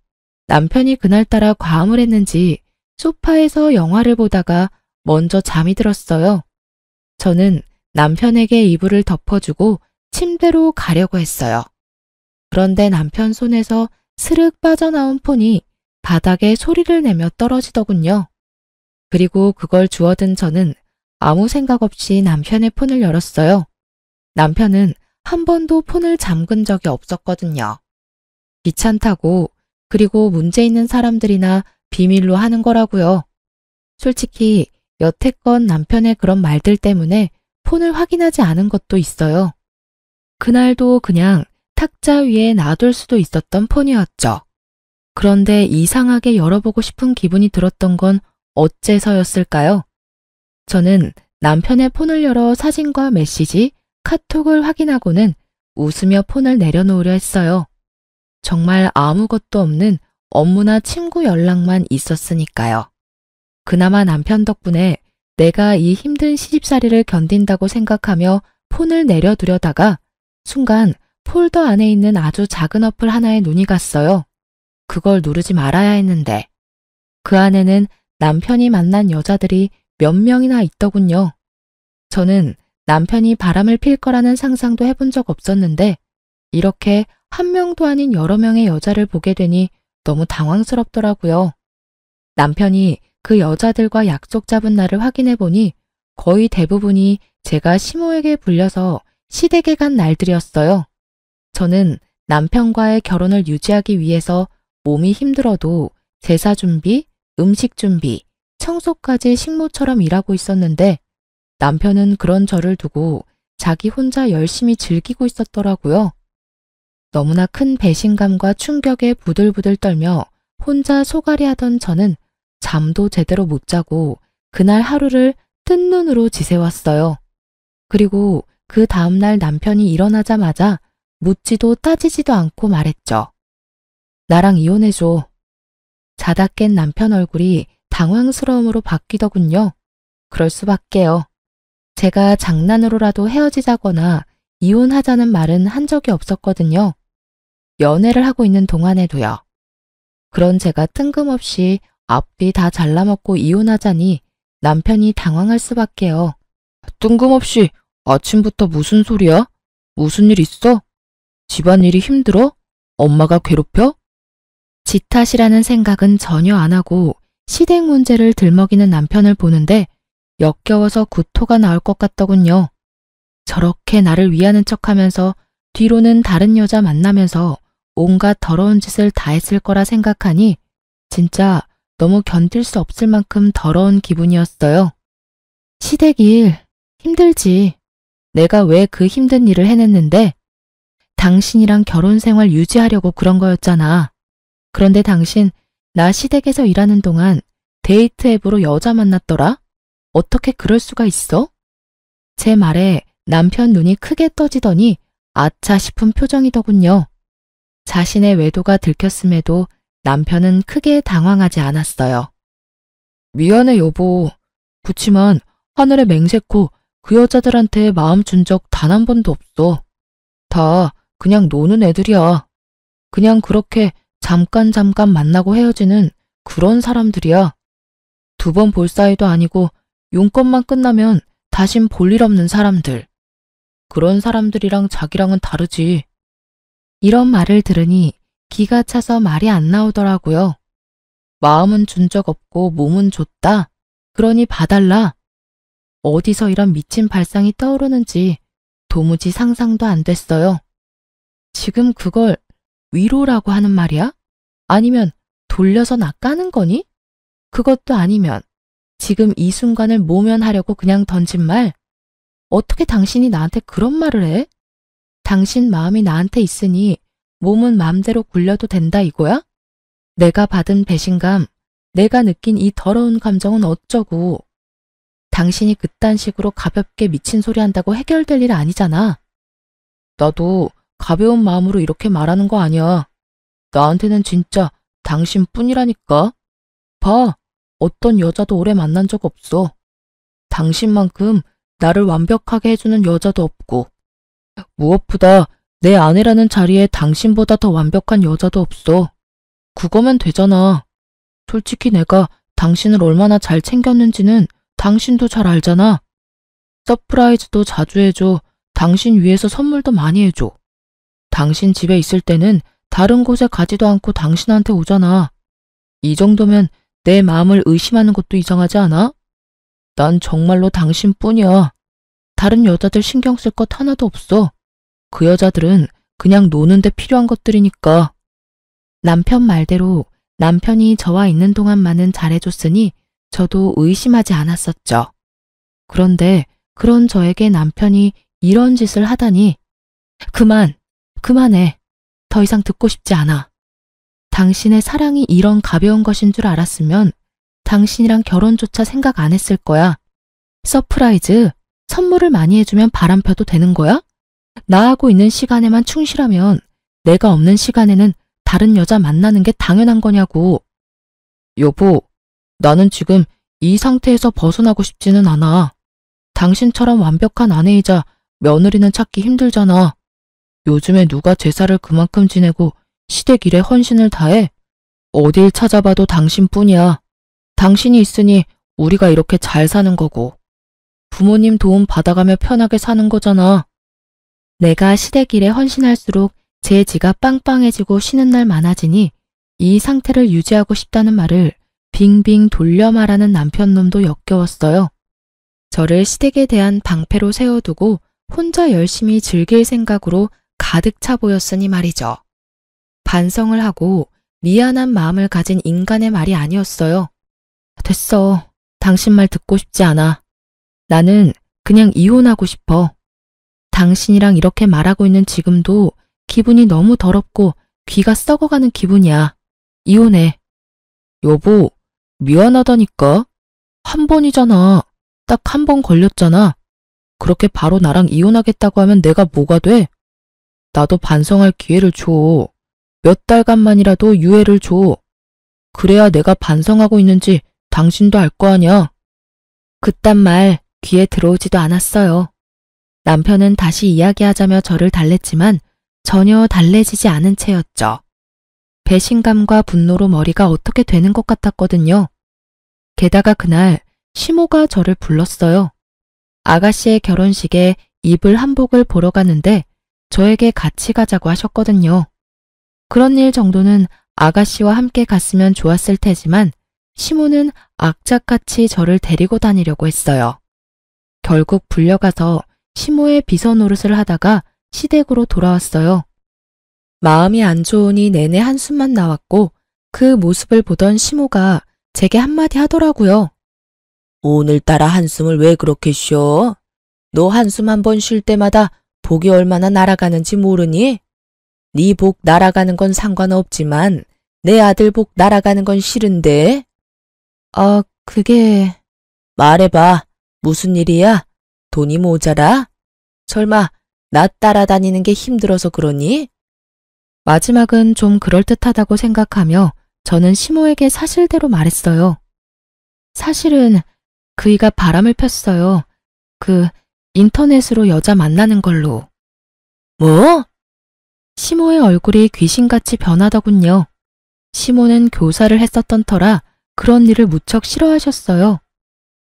남편이 그날따라 과음을 했는지 소파에서 영화를 보다가 먼저 잠이 들었어요. 저는 남편에게 이불을 덮어주고 침대로 가려고 했어요. 그런데 남편 손에서 스르륵 빠져나온 폰이 바닥에 소리를 내며 떨어지더군요. 그리고 그걸 주워든 저는 아무 생각 없이 남편의 폰을 열었어요. 남편은 한 번도 폰을 잠근 적이 없었거든요. 귀찮다고, 그리고 문제 있는 사람들이나 비밀로 하는 거라고요. 솔직히 여태껏 남편의 그런 말들 때문에 폰을 확인하지 않은 것도 있어요. 그날도 그냥 탁자 위에 놔둘 수도 있었던 폰이었죠. 그런데 이상하게 열어보고 싶은 기분이 들었던 건 어째서였을까요? 저는 남편의 폰을 열어 사진과 메시지, 카톡을 확인하고는 웃으며 폰을 내려놓으려 했어요. 정말 아무것도 없는 업무나 친구 연락만 있었으니까요. 그나마 남편 덕분에 내가 이 힘든 시집살이를 견딘다고 생각하며 폰을 내려두려다가 순간 폴더 안에 있는 아주 작은 어플 하나에 눈이 갔어요. 그걸 누르지 말아야 했는데 그 안에는 남편이 만난 여자들이 몇 명이나 있더군요. 저는 남편이 바람을 필 거라는 상상도 해본 적 없었는데 이렇게 한 명도 아닌 여러 명의 여자를 보게 되니 너무 당황스럽더라고요. 남편이 그 여자들과 약속 잡은 날을 확인해 보니 거의 대부분이 제가 시모에게 불려서 시댁에 간 날들이었어요. 저는 남편과의 결혼을 유지하기 위해서 몸이 힘들어도 제사 준비, 음식 준비, 청소까지 식모처럼 일하고 있었는데 남편은 그런 저를 두고 자기 혼자 열심히 즐기고 있었더라고요. 너무나 큰 배신감과 충격에 부들부들 떨며 혼자 소갈이 하던 저는 잠도 제대로 못 자고 그날 하루를 뜬 눈으로 지새웠어요. 그리고 그 다음날 남편이 일어나자마자 묻지도 따지지도 않고 말했죠. 나랑 이혼해줘. 자다 깬 남편 얼굴이 당황스러움으로 바뀌더군요. 그럴 수밖에요. 제가 장난으로라도 헤어지자거나 이혼하자는 말은 한 적이 없었거든요. 연애를 하고 있는 동안에도요. 그런 제가 뜬금없이 앞뒤 다 잘라먹고 이혼하자니 남편이 당황할 수밖에요. 뜬금없이 아침부터 무슨 소리야? 무슨 일 있어? 집안일이 힘들어? 엄마가 괴롭혀? 지 탓이라는 생각은 전혀 안 하고 시댁 문제를 들먹이는 남편을 보는데 역겨워서 구토가 나올 것 같더군요. 저렇게 나를 위하는 척하면서 뒤로는 다른 여자 만나면서 온갖 더러운 짓을 다 했을 거라 생각하니 진짜 너무 견딜 수 없을 만큼 더러운 기분이었어요. 시댁 일 힘들지. 내가 왜 그 힘든 일을 해냈는데? 당신이랑 결혼 생활 유지하려고 그런 거였잖아. 그런데 당신 나 시댁에서 일하는 동안 데이트 앱으로 여자 만났더라? 어떻게 그럴 수가 있어? 제 말에 남편 눈이 크게 떠지더니 아차 싶은 표정이더군요. 자신의 외도가 들켰음에도 남편은 크게 당황하지 않았어요. 미안해 여보. 그치만 하늘에 맹세코 그 여자들한테 마음 준 적 단 한 번도 없어. 다 그냥 노는 애들이야. 그냥 그렇게 잠깐 만나고 헤어지는 그런 사람들이야. 2번 볼 사이도 아니고 용건만 끝나면 다신 볼 일 없는 사람들. 그런 사람들이랑 자기랑은 다르지. 이런 말을 들으니 기가 차서 말이 안 나오더라고요. 마음은 준 적 없고 몸은 줬다. 그러니 봐달라. 어디서 이런 미친 발상이 떠오르는지 도무지 상상도 안 됐어요. 지금 그걸 위로라고 하는 말이야? 아니면 돌려서 나 까는 거니? 그것도 아니면 지금 이 순간을 모면하려고 그냥 던진 말? 어떻게 당신이 나한테 그런 말을 해? 당신 마음이 나한테 있으니 몸은 마음대로 굴려도 된다 이거야? 내가 받은 배신감, 내가 느낀 이 더러운 감정은 어쩌고. 당신이 그딴 식으로 가볍게 미친 소리 한다고 해결될 일 아니잖아. 나도 가벼운 마음으로 이렇게 말하는 거 아니야. 나한테는 진짜 당신뿐이라니까. 봐, 어떤 여자도 오래 만난 적 없어. 당신만큼 나를 완벽하게 해주는 여자도 없고, 무엇보다 내 아내라는 자리에 당신보다 더 완벽한 여자도 없어. 그거면 되잖아. 솔직히 내가 당신을 얼마나 잘 챙겼는지는 당신도 잘 알잖아. 서프라이즈도 자주 해줘. 당신 위해서 선물도 많이 해줘. 당신 집에 있을 때는 다른 곳에 가지도 않고 당신한테 오잖아. 이 정도면 내 마음을 의심하는 것도 이상하지 않아? 난 정말로 당신뿐이야. 다른 여자들 신경 쓸 것 하나도 없어. 그 여자들은 그냥 노는데 필요한 것들이니까. 남편 말대로 남편이 저와 있는 동안만은 잘해줬으니 저도 의심하지 않았었죠. 그런데 그런 저에게 남편이 이런 짓을 하다니. 그만해. 더 이상 듣고 싶지 않아. 당신의 사랑이 이런 가벼운 것인 줄 알았으면 당신이랑 결혼조차 생각 안 했을 거야. 서프라이즈, 선물을 많이 해주면 바람 펴도 되는 거야? 나하고 있는 시간에만 충실하면 내가 없는 시간에는 다른 여자 만나는 게 당연한 거냐고. 여보, 나는 지금 이 상태에서 벗어나고 싶지는 않아. 당신처럼 완벽한 아내이자 며느리는 찾기 힘들잖아. 요즘에 누가 제사를 그만큼 지내고 시댁 일에 헌신을 다해? 어딜 찾아봐도 당신뿐이야. 당신이 있으니 우리가 이렇게 잘 사는 거고. 부모님 도움 받아가며 편하게 사는 거잖아. 내가 시댁 일에 헌신할수록 제 지가 빵빵해지고 쉬는 날 많아지니 이 상태를 유지하고 싶다는 말을 빙빙 돌려 말하는 남편놈도 역겨웠어요. 저를 시댁에 대한 방패로 세워두고 혼자 열심히 즐길 생각으로 가득 차 보였으니 말이죠. 반성을 하고 미안한 마음을 가진 인간의 말이 아니었어요. 됐어. 당신 말 듣고 싶지 않아. 나는 그냥 이혼하고 싶어. 당신이랑 이렇게 말하고 있는 지금도 기분이 너무 더럽고 귀가 썩어가는 기분이야. 이혼해. 여보, 미안하다니까. 한 번이잖아. 딱 한 번 걸렸잖아. 그렇게 바로 나랑 이혼하겠다고 하면 내가 뭐가 돼? 나도 반성할 기회를 줘. 몇 달간만이라도 유예를 줘. 그래야 내가 반성하고 있는지 당신도 알 거 아니야. 그딴 말 귀에 들어오지도 않았어요. 남편은 다시 이야기하자며 저를 달랬지만 전혀 달래지지 않은 채였죠. 배신감과 분노로 머리가 어떻게 되는 것 같았거든요. 게다가 그날 시모가 저를 불렀어요. 아가씨의 결혼식에 입을 한복을 보러 가는데 저에게 같이 가자고 하셨거든요. 그런 일 정도는 아가씨와 함께 갔으면 좋았을 테지만 시모는 악착같이 저를 데리고 다니려고 했어요. 결국 불려가서 시모의 비서 노릇을 하다가 시댁으로 돌아왔어요. 마음이 안 좋으니 내내 한숨만 나왔고 그 모습을 보던 시모가 제게 한마디 하더라고요. 오늘따라 한숨을 왜 그렇게 쉬어? 너 한숨 한 번 쉴 때마다 복이 얼마나 날아가는지 모르니? 네 복 날아가는 건 상관없지만 내 아들 복 날아가는 건 싫은데? 그게... 말해봐. 무슨 일이야? 돈이 모자라? 설마 나 따라다니는 게 힘들어서 그러니? 마지막은 좀 그럴듯하다고 생각하며 저는 시모에게 사실대로 말했어요. 사실은 그이가 바람을 폈어요. 인터넷으로 여자 만나는 걸로. 뭐? 시모의 얼굴이 귀신같이 변하더군요. 시모는 교사를 했었던 터라 그런 일을 무척 싫어하셨어요.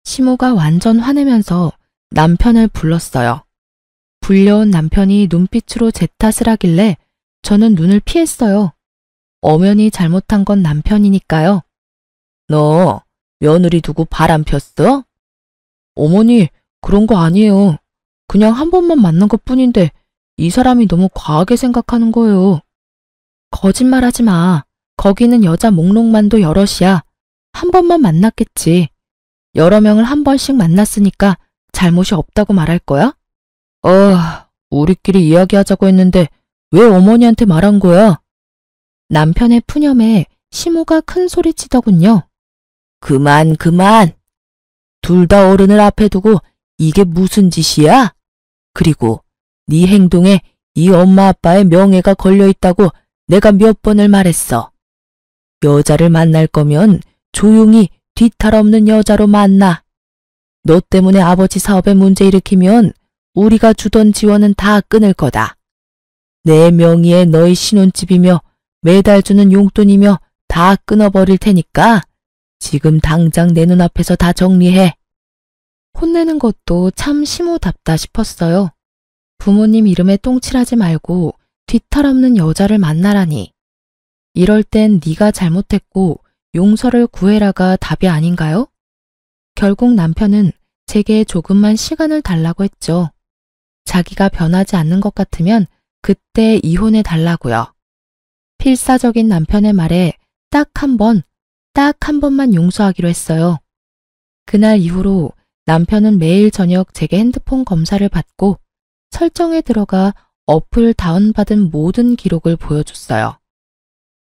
시모가 완전 화내면서 남편을 불렀어요. 불려온 남편이 눈빛으로 제 탓을 하길래 저는 눈을 피했어요. 엄연히 잘못한 건 남편이니까요. 너 며느리 두고 바람 폈어? 어머니, 그런 거 아니에요. 그냥 한 번만 만난 것뿐인데 이 사람이 너무 과하게 생각하는 거예요. 거짓말하지 마. 거기는 여자 목록만도 여럿이야. 한 번만 만났겠지. 여러 명을 한 번씩 만났으니까 잘못이 없다고 말할 거야? 우리끼리 이야기하자고 했는데 왜 어머니한테 말한 거야? 남편의 푸념에 시모가 큰 소리 치더군요. 그만. 둘 다 어른을 앞에 두고 이게 무슨 짓이야? 그리고 네 행동에 이 엄마 아빠의 명예가 걸려있다고 내가 몇 번을 말했어. 여자를 만날 거면 조용히 뒤탈 없는 여자로 만나. 너 때문에 아버지 사업에 문제 일으키면 우리가 주던 지원은 다 끊을 거다. 내 명의에 너희 신혼집이며 매달 주는 용돈이며 다 끊어버릴 테니까 지금 당장 내 눈앞에서 다 정리해. 혼내는 것도 참 시모답다 싶었어요. 부모님 이름에 똥칠하지 말고 뒤탈 없는 여자를 만나라니. 이럴 땐 네가 잘못했고 용서를 구해라가 답이 아닌가요? 결국 남편은 제게 조금만 시간을 달라고 했죠. 자기가 변하지 않는 것 같으면 그때 이혼해 달라고요. 필사적인 남편의 말에 딱 한 번만 용서하기로 했어요. 그날 이후로 남편은 매일 저녁 제게 핸드폰 검사를 받고 설정에 들어가 어플 다운받은 모든 기록을 보여줬어요.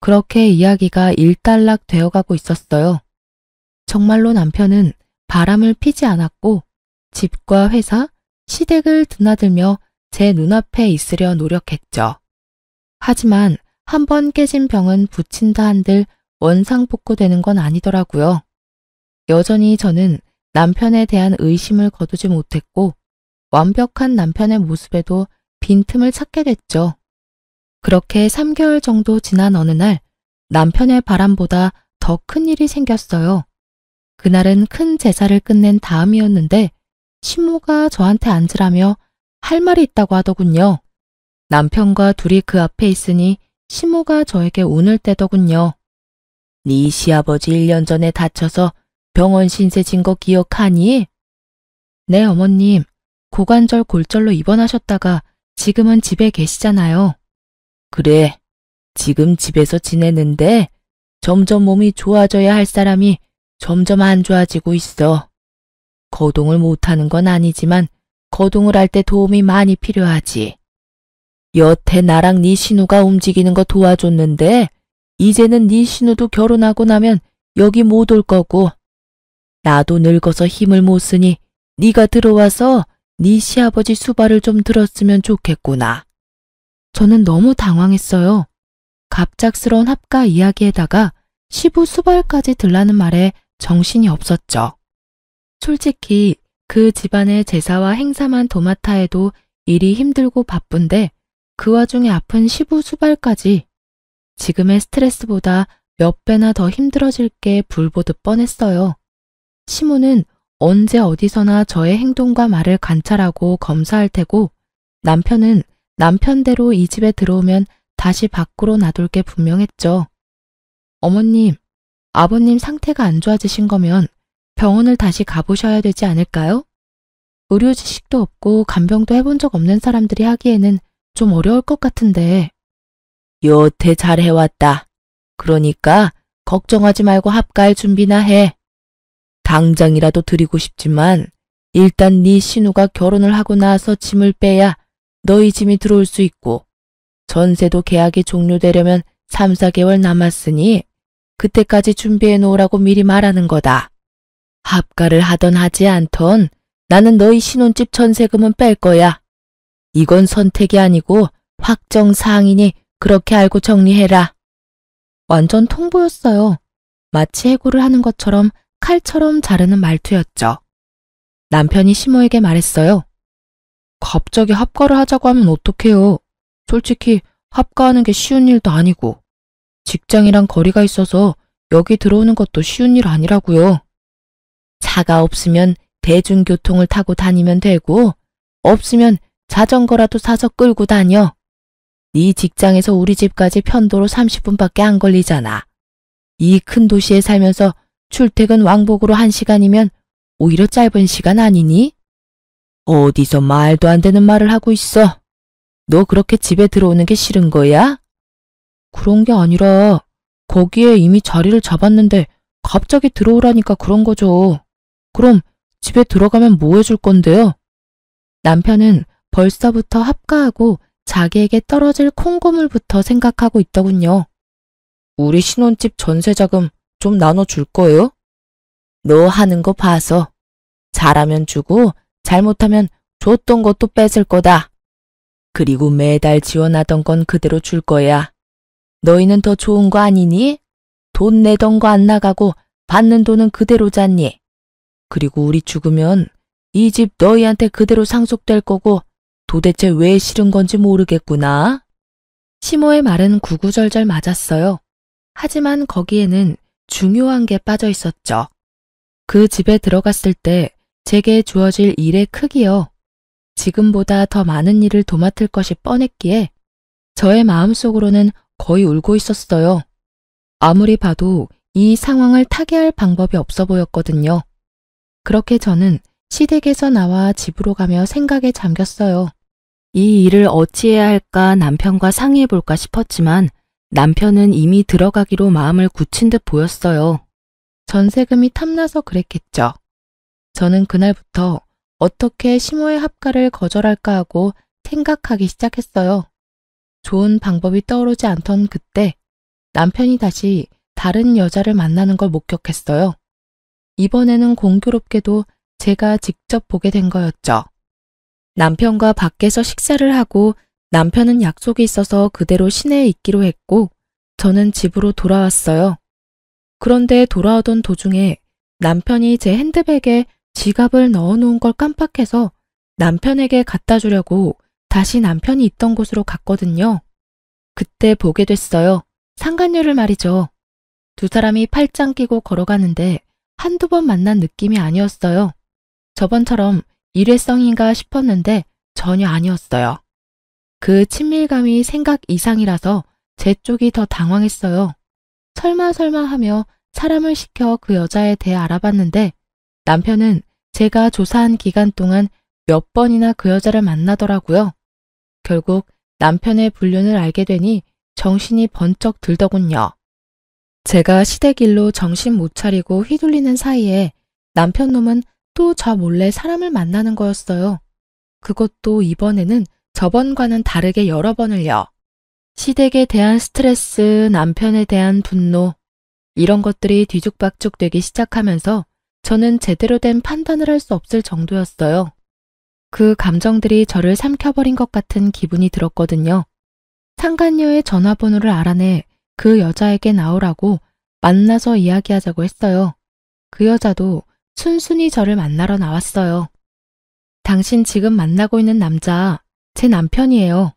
그렇게 이야기가 일단락 되어가고 있었어요. 정말로 남편은 바람을 피지 않았고 집과 회사, 시댁을 드나들며 제 눈앞에 있으려 노력했죠. 하지만 한 번 깨진 병은 붙인다 한들 원상복구되는 건 아니더라고요. 여전히 저는 남편에 대한 의심을 거두지 못했고 완벽한 남편의 모습에도 빈틈을 찾게 됐죠. 그렇게 3개월 정도 지난 어느 날 남편의 바람보다 더 큰 일이 생겼어요. 그날은 큰 제사를 끝낸 다음이었는데 시모가 저한테 앉으라며 할 말이 있다고 하더군요. 남편과 둘이 그 앞에 있으니 시모가 저에게 운을 떼더군요. 네 시아버지 1년 전에 다쳐서 병원 신세 진 거 기억하니? 네, 어머님. 고관절 골절로 입원하셨다가 지금은 집에 계시잖아요. 그래, 지금 집에서 지내는데 점점 몸이 좋아져야 할 사람이 점점 안 좋아지고 있어. 거동을 못하는 건 아니지만 거동을 할 때 도움이 많이 필요하지. 여태 나랑 네 신우가 움직이는 거 도와줬는데 이제는 네 신우도 결혼하고 나면 여기 못 올 거고 나도 늙어서 힘을 못 쓰니 네가 들어와서 네 시아버지 수발을 좀 들었으면 좋겠구나. 저는 너무 당황했어요. 갑작스러운 합가 이야기에다가 시부 수발까지 들라는 말에 정신이 없었죠. 솔직히 그 집안의 제사와 행사만 도맡아 해도 일이 힘들고 바쁜데 그 와중에 아픈 시부 수발까지 지금의 스트레스보다 몇 배나 더 힘들어질 게 불보듯 뻔했어요. 시모는 언제 어디서나 저의 행동과 말을 관찰하고 검사할 테고 남편은 남편대로 이 집에 들어오면 다시 밖으로 놔둘 게 분명했죠. 어머님, 아버님 상태가 안 좋아지신 거면 병원을 다시 가보셔야 되지 않을까요? 의료 지식도 없고 간병도 해본 적 없는 사람들이 하기에는 좀 어려울 것 같은데. 여태 잘 해왔다. 그러니까 걱정하지 말고 합가할 준비나 해. 당장이라도 드리고 싶지만 일단 네 신우가 결혼을 하고 나서 짐을 빼야 너희 짐이 들어올 수 있고 전세도 계약이 종료되려면 3, 4개월 남았으니 그때까지 준비해 놓으라고 미리 말하는 거다. 합가를 하던 하지 않던 나는 너희 신혼집 전세금은 뺄 거야. 이건 선택이 아니고 확정 사항이니 그렇게 알고 정리해라. 완전 통보였어요. 마치 해고를 하는 것처럼 칼처럼 자르는 말투였죠. 남편이 시모에게 말했어요. 갑자기 합가를 하자고 하면 어떡해요. 솔직히 합가하는 게 쉬운 일도 아니고 직장이랑 거리가 있어서 여기 들어오는 것도 쉬운 일 아니라고요. 차가 없으면 대중교통을 타고 다니면 되고 없으면 자전거라도 사서 끌고 다녀. 네 직장에서 우리 집까지 편도로 30분밖에 안 걸리잖아. 이 큰 도시에 살면서 출퇴근 왕복으로 1시간이면 오히려 짧은 시간 아니니? 어디서 말도 안 되는 말을 하고 있어. 너 그렇게 집에 들어오는 게 싫은 거야? 그런 게 아니라 거기에 이미 자리를 잡았는데 갑자기 들어오라니까 그런 거죠. 그럼 집에 들어가면 뭐 해줄 건데요? 남편은 벌써부터 합가하고 자기에게 떨어질 콩고물부터 생각하고 있더군요. 우리 신혼집 전세자금 좀 나눠줄 거예요? 너 하는 거 봐서 잘하면 주고 잘못하면 줬던 것도 뺏을 거다. 그리고 매달 지원하던 건 그대로 줄 거야. 너희는 더 좋은 거 아니니? 돈 내던 거 안 나가고 받는 돈은 그대로 잤니? 그리고 우리 죽으면 이 집 너희한테 그대로 상속될 거고 도대체 왜 싫은 건지 모르겠구나. 시모의 말은 구구절절 맞았어요. 하지만 거기에는 중요한 게 빠져 있었죠. 그 집에 들어갔을 때 제게 주어질 일의 크기요. 지금보다 더 많은 일을 도맡을 것이 뻔했기에 저의 마음속으로는 거의 울고 있었어요. 아무리 봐도 이 상황을 타개할 방법이 없어 보였거든요. 그렇게 저는 시댁에서 나와 집으로 가며 생각에 잠겼어요. 이 일을 어찌해야 할까 남편과 상의해 볼까 싶었지만 남편은 이미 들어가기로 마음을 굳힌 듯 보였어요. 전세금이 탐나서 그랬겠죠. 저는 그날부터 어떻게 시모의 합가를 거절할까 하고 생각하기 시작했어요. 좋은 방법이 떠오르지 않던 그때 남편이 다시 다른 여자를 만나는 걸 목격했어요. 이번에는 공교롭게도 제가 직접 보게 된 거였죠. 남편과 밖에서 식사를 하고 남편은 약속이 있어서 그대로 시내에 있기로 했고 저는 집으로 돌아왔어요. 그런데 돌아오던 도중에 남편이 제 핸드백에 지갑을 넣어놓은 걸 깜빡해서 남편에게 갖다 주려고 다시 남편이 있던 곳으로 갔거든요. 그때 보게 됐어요. 상간녀를 말이죠. 두 사람이 팔짱 끼고 걸어가는데 한두 번 만난 느낌이 아니었어요. 저번처럼 일회성인가 싶었는데 전혀 아니었어요. 그 친밀감이 생각 이상이라서 제 쪽이 더 당황했어요. 설마 하며 사람을 시켜 그 여자에 대해 알아봤는데 남편은 제가 조사한 기간 동안 몇 번이나 그 여자를 만나더라고요. 결국 남편의 불륜을 알게 되니 정신이 번쩍 들더군요. 제가 시댁 일로 정신 못 차리고 휘둘리는 사이에 남편 놈은 또 저 몰래 사람을 만나는 거였어요. 그것도 이번에는 저번과는 다르게 여러 번을요. 시댁에 대한 스트레스, 남편에 대한 분노, 이런 것들이 뒤죽박죽 되기 시작하면서 저는 제대로 된 판단을 할 수 없을 정도였어요. 그 감정들이 저를 삼켜버린 것 같은 기분이 들었거든요. 상간녀의 전화번호를 알아내 그 여자에게 나오라고 만나서 이야기하자고 했어요. 그 여자도 순순히 저를 만나러 나왔어요. 당신 지금 만나고 있는 남자 제 남편이에요.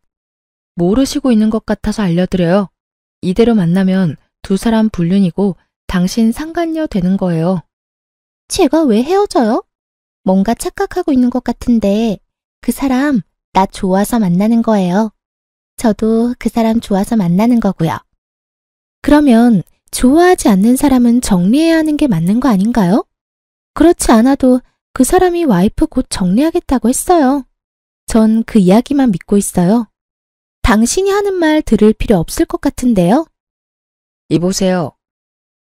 모르시고 있는 것 같아서 알려드려요. 이대로 만나면 두 사람 불륜이고 당신 상간녀 되는 거예요. 제가 왜 헤어져요? 뭔가 착각하고 있는 것 같은데 그 사람 나 좋아서 만나는 거예요. 저도 그 사람 좋아서 만나는 거고요. 그러면 좋아하지 않는 사람은 정리해야 하는 게 맞는 거 아닌가요? 그렇지 않아도 그 사람이 와이프 곧 정리하겠다고 했어요. 전 그 이야기만 믿고 있어요. 당신이 하는 말 들을 필요 없을 것 같은데요? 이보세요.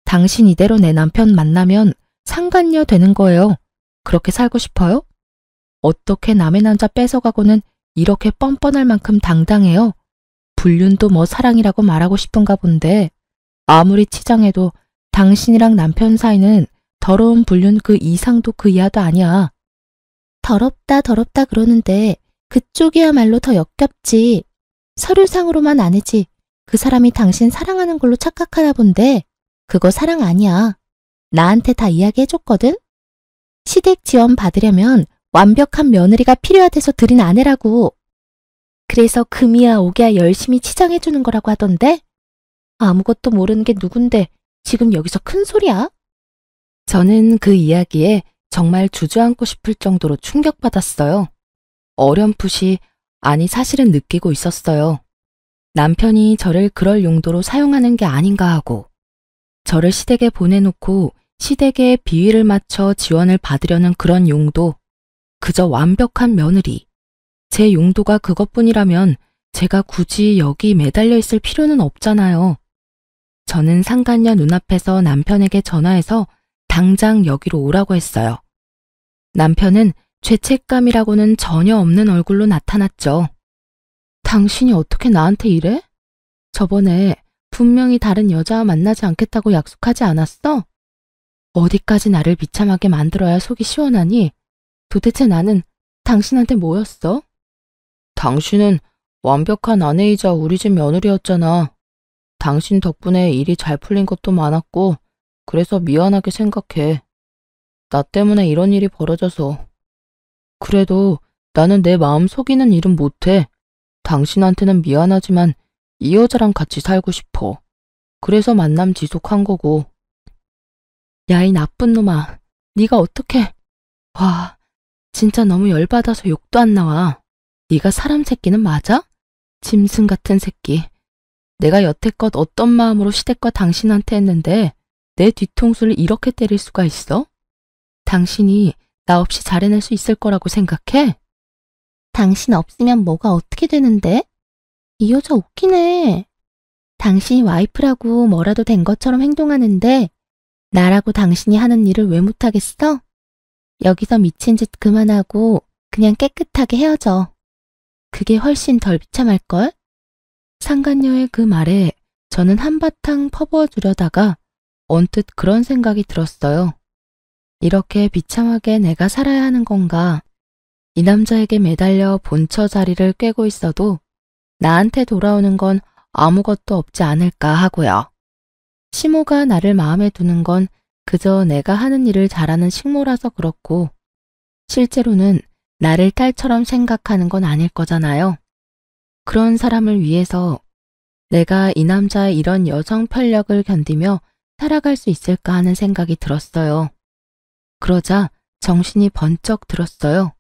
당신 이대로 내 남편 만나면 상간녀 되는 거예요. 그렇게 살고 싶어요? 어떻게 남의 남자 뺏어가고는 이렇게 뻔뻔할 만큼 당당해요. 불륜도 뭐 사랑이라고 말하고 싶은가 본데 아무리 치장해도 당신이랑 남편 사이는 더러운 불륜 그 이상도 그 이하도 아니야. 더럽다 더럽다 그러는데 그쪽이야말로 더 역겹지. 서류상으로만 아니지. 그 사람이 당신 사랑하는 걸로 착각하나 본데 그거 사랑 아니야. 나한테 다 이야기해줬거든? 시댁 지원 받으려면 완벽한 며느리가 필요하대서 들인 아내라고. 그래서 금이야 오기야 열심히 치장해주는 거라고 하던데? 아무것도 모르는 게 누군데 지금 여기서 큰 소리야? 저는 그 이야기에 정말 주저앉고 싶을 정도로 충격받았어요. 어렴풋이, 아니 사실은 느끼고 있었어요. 남편이 저를 그럴 용도로 사용하는 게 아닌가 하고, 저를 시댁에 보내놓고 시댁에 비위를 맞춰 지원을 받으려는 그런 용도, 그저 완벽한 며느리. 제 용도가 그것뿐이라면 제가 굳이 여기 매달려 있을 필요는 없잖아요. 저는 상간녀 눈앞에서 남편에게 전화해서 당장 여기로 오라고 했어요. 남편은 죄책감이라고는 전혀 없는 얼굴로 나타났죠. 당신이 어떻게 나한테 이래? 저번에 분명히 다른 여자와 만나지 않겠다고 약속하지 않았어? 어디까지 나를 비참하게 만들어야 속이 시원하니? 도대체 나는 당신한테 뭐였어? 당신은 완벽한 아내이자 우리 집 며느리였잖아. 당신 덕분에 일이 잘 풀린 것도 많았고 그래서 미안하게 생각해. 나 때문에 이런 일이 벌어져서. 그래도 나는 내 마음 속이는 일은 못해. 당신한테는 미안하지만 이 여자랑 같이 살고 싶어. 그래서 만남 지속한 거고. 야, 이 나쁜 놈아. 네가 어떻게... 와, 진짜 너무 열받아서 욕도 안 나와. 네가 사람 새끼는 맞아? 짐승 같은 새끼. 내가 여태껏 어떤 마음으로 시댁과 당신한테 했는데 내 뒤통수를 이렇게 때릴 수가 있어? 당신이 나 없이 잘 해낼 수 있을 거라고 생각해? 당신 없으면 뭐가 어떻게 되는데? 이 여자 웃기네. 당신이 와이프라고 뭐라도 된 것처럼 행동하는데 나라고 당신이 하는 일을 왜 못하겠어? 여기서 미친 짓 그만하고 그냥 깨끗하게 헤어져. 그게 훨씬 덜 비참할걸? 상간녀의 그 말에 저는 한바탕 퍼부어 주려다가 언뜻 그런 생각이 들었어요. 이렇게 비참하게 내가 살아야 하는 건가? 이 남자에게 매달려 본처 자리를 꿰고 있어도 나한테 돌아오는 건 아무것도 없지 않을까 하고요. 시모가 나를 마음에 두는 건 그저 내가 하는 일을 잘하는 식모라서 그렇고 실제로는 나를 딸처럼 생각하는 건 아닐 거잖아요. 그런 사람을 위해서 내가 이 남자의 이런 여성 편력을 견디며 살아갈 수 있을까 하는 생각이 들었어요. 그러자 정신이 번쩍 들었어요.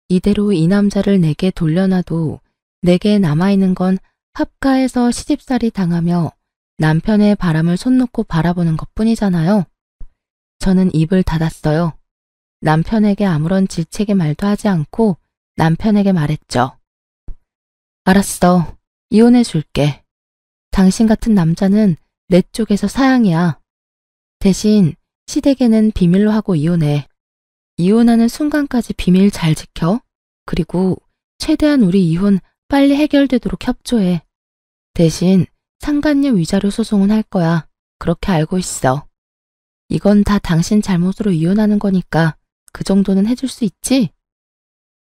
이대로 이 남자를 내게 돌려놔도 내게 남아있는 건 합가해서 시집살이 당하며 남편의 바람을 손 놓고 바라보는 것뿐이잖아요. 저는 입을 닫았어요. 남편에게 아무런 질책의 말도 하지 않고 남편에게 말했죠. 알았어. 이혼해 줄게. 당신 같은 남자는 내 쪽에서 사양이야. 대신 시댁에는 비밀로 하고 이혼해. 이혼하는 순간까지 비밀 잘 지켜. 그리고 최대한 우리 이혼 빨리 해결되도록 협조해. 대신 상간녀 위자료 소송은 할 거야. 그렇게 알고 있어. 이건 다 당신 잘못으로 이혼하는 거니까 그 정도는 해줄 수 있지?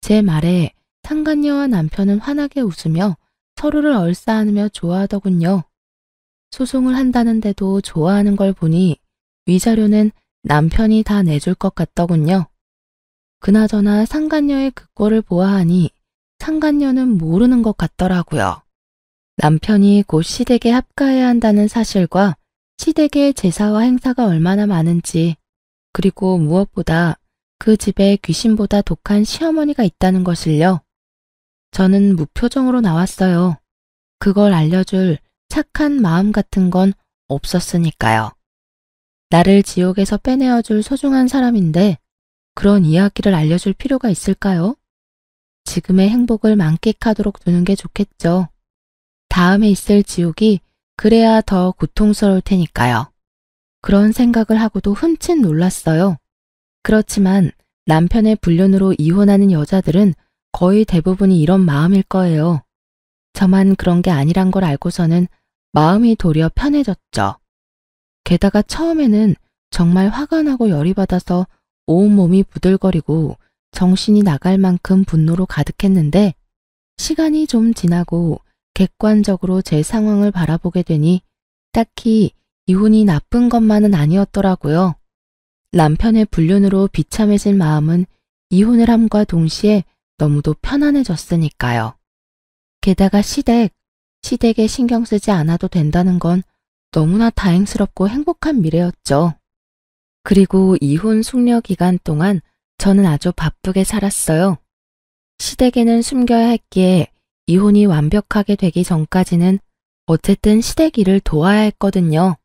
제 말에 상간녀와 남편은 환하게 웃으며 서로를 얼싸안으며 좋아하더군요. 소송을 한다는데도 좋아하는 걸 보니 위자료는 남편이 다 내줄 것 같더군요. 그나저나 상간녀의 그 꼴을 보아하니 상간녀는 모르는 것 같더라고요. 남편이 곧 시댁에 합가해야 한다는 사실과 시댁의 제사와 행사가 얼마나 많은지, 그리고 무엇보다 그 집에 귀신보다 독한 시어머니가 있다는 것을요. 저는 무표정으로 나왔어요. 그걸 알려줄 착한 마음 같은 건 없었으니까요. 나를 지옥에서 빼내어줄 소중한 사람인데 그런 이야기를 알려줄 필요가 있을까요? 지금의 행복을 만끽하도록 두는 게 좋겠죠. 다음에 있을 지옥이 그래야 더 고통스러울 테니까요. 그런 생각을 하고도 흠칫 놀랐어요. 그렇지만 남편의 불륜으로 이혼하는 여자들은 거의 대부분이 이런 마음일 거예요. 저만 그런 게 아니란 걸 알고서는 마음이 도리어 편해졌죠. 게다가 처음에는 정말 화가 나고 열이 받아서 온몸이 부들거리고 정신이 나갈 만큼 분노로 가득했는데 시간이 좀 지나고 객관적으로 제 상황을 바라보게 되니 딱히 이혼이 나쁜 것만은 아니었더라고요. 남편의 불륜으로 비참해질 마음은 이혼을 함과 동시에 너무도 편안해졌으니까요. 게다가 시댁에 신경 쓰지 않아도 된다는 건 너무나 다행스럽고 행복한 미래였죠. 그리고 이혼 숙려 기간 동안 저는 아주 바쁘게 살았어요. 시댁에는 숨겨야 했기에 이혼이 완벽하게 되기 전까지는 어쨌든 시댁 일을 도와야 했거든요.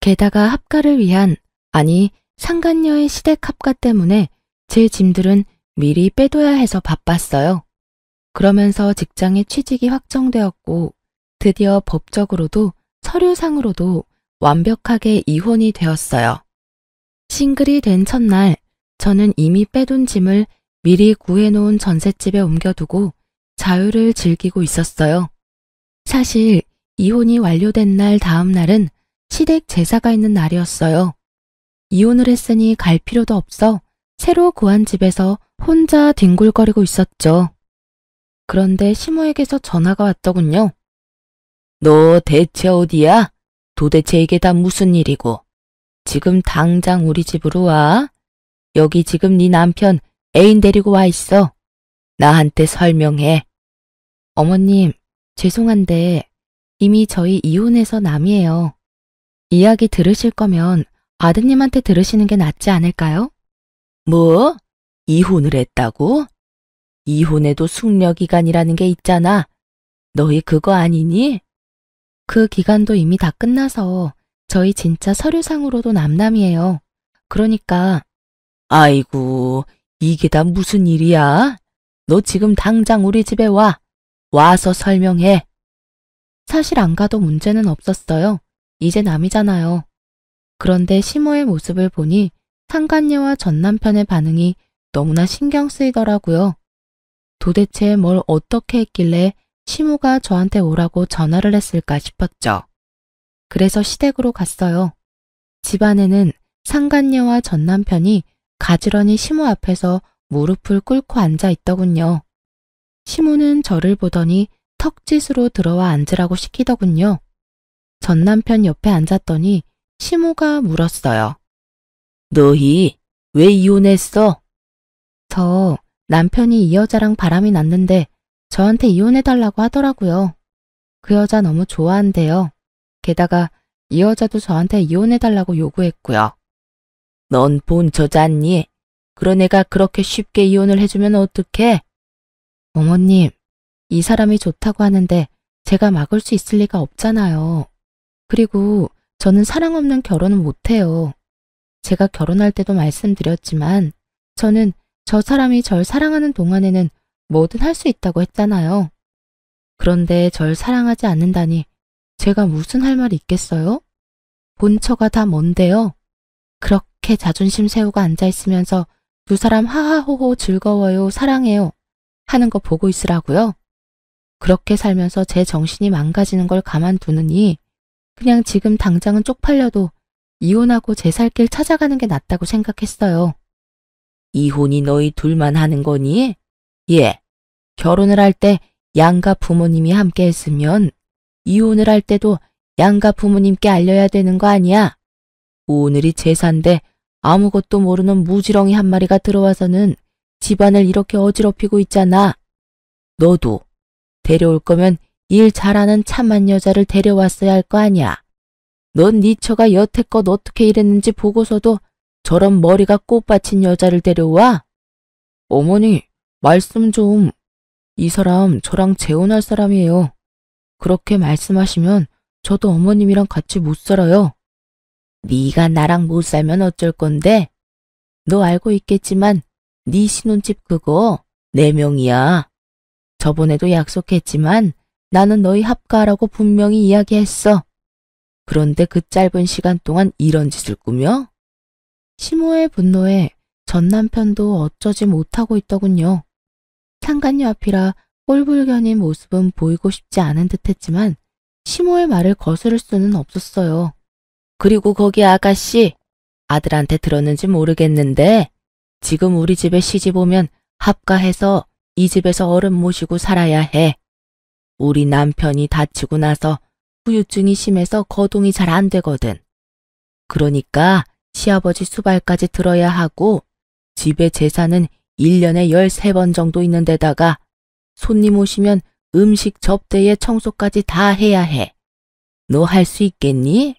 게다가 합가를 위한, 아니 상간녀의 시댁 합가 때문에 제 짐들은 미리 빼둬야 해서 바빴어요. 그러면서 직장의 취직이 확정되었고 드디어 법적으로도 서류상으로도 완벽하게 이혼이 되었어요. 싱글이 된 첫날 저는 이미 빼둔 짐을 미리 구해놓은 전셋집에 옮겨두고 자유를 즐기고 있었어요. 사실 이혼이 완료된 날 다음 날은 시댁 제사가 있는 날이었어요. 이혼을 했으니 갈 필요도 없어 새로 구한 집에서 혼자 뒹굴거리고 있었죠. 그런데 시모에게서 전화가 왔더군요. 너 대체 어디야? 도대체 이게 다 무슨 일이고? 지금 당장 우리 집으로 와. 여기 지금 네 남편 애인 데리고 와 있어. 나한테 설명해. 어머님, 죄송한데 이미 저희 이혼해서 남이에요. 이야기 들으실 거면 아드님한테 들으시는 게 낫지 않을까요? 뭐? 이혼을 했다고? 이혼해도 숙려기간이라는 게 있잖아. 너희 그거 아니니? 그 기간도 이미 다 끝나서 저희 진짜 서류상으로도 남남이에요. 그러니까 아이고, 이게 다 무슨 일이야? 너 지금 당장 우리 집에 와. 와서 설명해. 사실 안 가도 문제는 없었어요. 이제 남이잖아요. 그런데 시모의 모습을 보니 상간녀와 전 남편의 반응이 너무나 신경 쓰이더라고요. 도대체 뭘 어떻게 했길래 시모가 저한테 오라고 전화를 했을까 싶었죠. 그래서 시댁으로 갔어요. 집안에는 상간녀와 전 남편이 가지런히 시모 앞에서 무릎을 꿇고 앉아 있더군요. 시모는 저를 보더니 턱짓으로 들어와 앉으라고 시키더군요. 전 남편 옆에 앉았더니 시모가 물었어요. 너희 왜 이혼했어? 저 남편이 이 여자랑 바람이 났는데 저한테 이혼해달라고 하더라고요. 그 여자 너무 좋아한대요. 게다가 이 여자도 저한테 이혼해달라고 요구했고요. 넌 본처잖니? 그런 애가 그렇게 쉽게 이혼을 해주면 어떡해? 어머님, 이 사람이 좋다고 하는데 제가 막을 수 있을 리가 없잖아요. 그리고 저는 사랑 없는 결혼은 못해요. 제가 결혼할 때도 말씀드렸지만 저는 저 사람이 절 사랑하는 동안에는 뭐든 할 수 있다고 했잖아요. 그런데 절 사랑하지 않는다니 제가 무슨 할 말이 있겠어요? 본처가 다 뭔데요? 그렇게 자존심 세우고 앉아있으면서 두 사람 하하호호 즐거워요, 사랑해요 하는 거 보고 있으라고요? 그렇게 살면서 제 정신이 망가지는 걸 가만두느니 그냥 지금 당장은 쪽팔려도 이혼하고 제 살 길 찾아가는 게 낫다고 생각했어요. 이혼이 너희 둘만 하는 거니? 예, 결혼을 할 때 양가 부모님이 함께 했으면 이혼을 할 때도 양가 부모님께 알려야 되는 거 아니야? 오늘이 제사인데 아무것도 모르는 무지렁이 한 마리가 들어와서는 집안을 이렇게 어지럽히고 있잖아. 너도 데려올 거면 일 잘하는 참한 여자를 데려왔어야 할 거 아니야. 넌 네 처가 여태껏 어떻게 일했는지 보고서도 저런 머리가 꽃받친 여자를 데려와? 어머니, 말씀 좀. 이 사람 저랑 재혼할 사람이에요. 그렇게 말씀하시면 저도 어머님이랑 같이 못 살아요. 네가 나랑 못 살면 어쩔 건데? 너 알고 있겠지만 네 신혼집 그거 내 명이야. 저번에도 약속했지만 나는 너희 합가하라고 분명히 이야기했어. 그런데 그 짧은 시간 동안 이런 짓을 꾸며? 시모의 분노에 전 남편도 어쩌지 못하고 있더군요. 상간녀 앞이라 꼴불견인 모습은 보이고 싶지 않은 듯했지만 시모의 말을 거스를 수는 없었어요. 그리고 거기 아가씨, 아들한테 들었는지 모르겠는데 지금 우리 집에 시집 오면 합가해서 이 집에서 어른 모시고 살아야 해. 우리 남편이 다치고 나서 후유증이 심해서 거동이 잘 안 되거든. 그러니까 시아버지 수발까지 들어야 하고 집에 제사는 1년에 13번 정도 있는 데다가 손님 오시면 음식 접대에 청소까지 다 해야 해. 너 할 수 있겠니?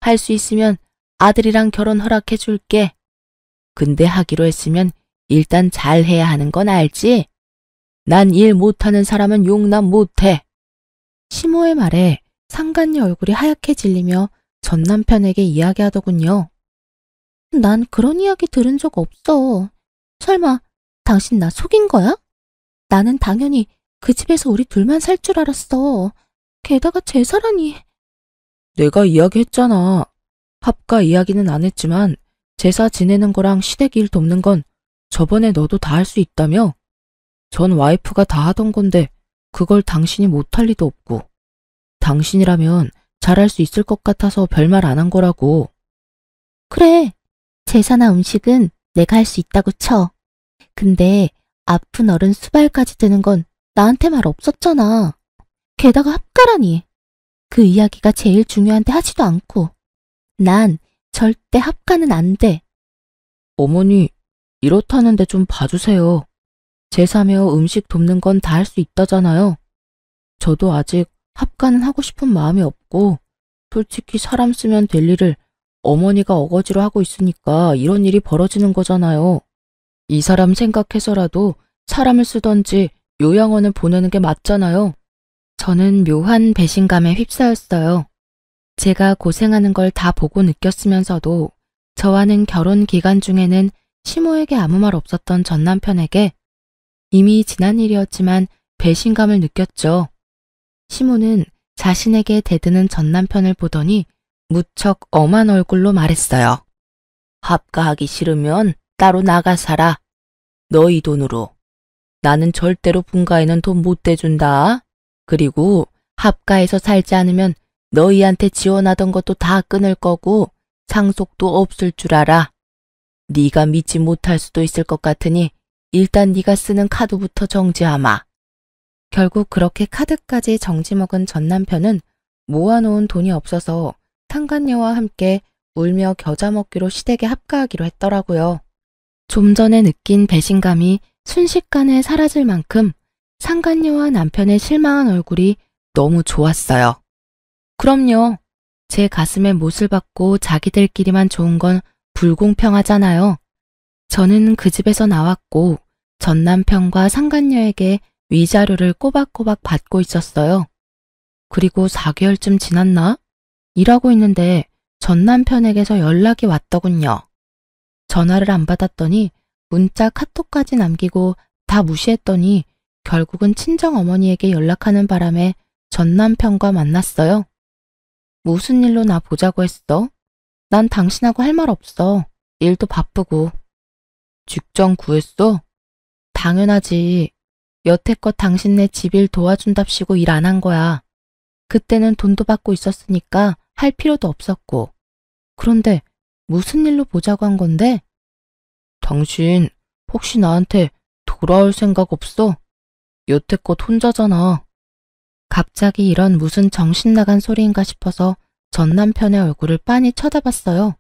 할 수 있으면 아들이랑 결혼 허락해 줄게. 근데 하기로 했으면 일단 잘 해야 하는 건 알지? 난 일 못하는 사람은 용납 못해. 시모의 말에 상간녀 얼굴이 하얗게 질리며 전 남편에게 이야기하더군요. 난 그런 이야기 들은 적 없어. 설마 당신 나 속인 거야? 나는 당연히 그 집에서 우리 둘만 살 줄 알았어. 게다가 제사라니. 내가 이야기했잖아. 합가 이야기는 안 했지만 제사 지내는 거랑 시댁 일 돕는 건 저번에 너도 다 할 수 있다며? 전 와이프가 다 하던 건데 그걸 당신이 못할 리도 없고. 당신이라면 잘할 수 있을 것 같아서 별말 안 한 거라고. 그래, 제사나 음식은 내가 할 수 있다고 쳐. 근데 아픈 어른 수발까지 드는 건 나한테 말 없었잖아. 게다가 합가라니. 그 이야기가 제일 중요한데 하지도 않고. 난 절대 합가는 안 돼. 어머니, 이렇다는데 좀 봐주세요. 제사며 음식 돕는 건 다 할 수 있다잖아요. 저도 아직 합가는 하고 싶은 마음이 없고 솔직히 사람 쓰면 될 일을 어머니가 어거지로 하고 있으니까 이런 일이 벌어지는 거잖아요. 이 사람 생각해서라도 사람을 쓰던지 요양원을 보내는 게 맞잖아요. 저는 묘한 배신감에 휩싸였어요. 제가 고생하는 걸 다 보고 느꼈으면서도 저와는 결혼 기간 중에는 시모에게 아무 말 없었던 전 남편에게 이미 지난 일이었지만 배신감을 느꼈죠. 시모는 자신에게 대드는 전 남편을 보더니 무척 엄한 얼굴로 말했어요. 합가하기 싫으면 따로 나가 살아. 너희 돈으로. 나는 절대로 분가에는 돈 못 대준다. 그리고 합가해서 살지 않으면 너희한테 지원하던 것도 다 끊을 거고 상속도 없을 줄 알아. 네가 믿지 못할 수도 있을 것 같으니 일단 네가 쓰는 카드부터 정지하마. 결국 그렇게 카드까지 정지 먹은 전 남편은 모아놓은 돈이 없어서 상간녀와 함께 울며 겨자 먹기로 시댁에 합가하기로 했더라고요. 좀 전에 느낀 배신감이 순식간에 사라질 만큼 상간녀와 남편의 실망한 얼굴이 너무 좋았어요. 그럼요. 제 가슴에 못을 박고 자기들끼리만 좋은 건 불공평하잖아요. 저는 그 집에서 나왔고 전 남편과 상간녀에게 위자료를 꼬박꼬박 받고 있었어요. 그리고 4개월쯤 지났나? 일하고 있는데 전 남편에게서 연락이 왔더군요. 전화를 안 받았더니 문자 카톡까지 남기고 다 무시했더니 결국은 친정어머니에게 연락하는 바람에 전 남편과 만났어요. 무슨 일로 나 보자고 했어? 난 당신하고 할 말 없어. 일도 바쁘고. 직장 구했어? 당연하지. 여태껏 당신네 집일 도와준답시고 일 안 한 거야. 그때는 돈도 받고 있었으니까 할 필요도 없었고. 그런데 무슨 일로 보자고 한 건데? 당신 혹시 나한테 돌아올 생각 없어? 여태껏 혼자잖아. 갑자기 이런 무슨 정신 나간 소리인가 싶어서 전 남편의 얼굴을 빤히 쳐다봤어요.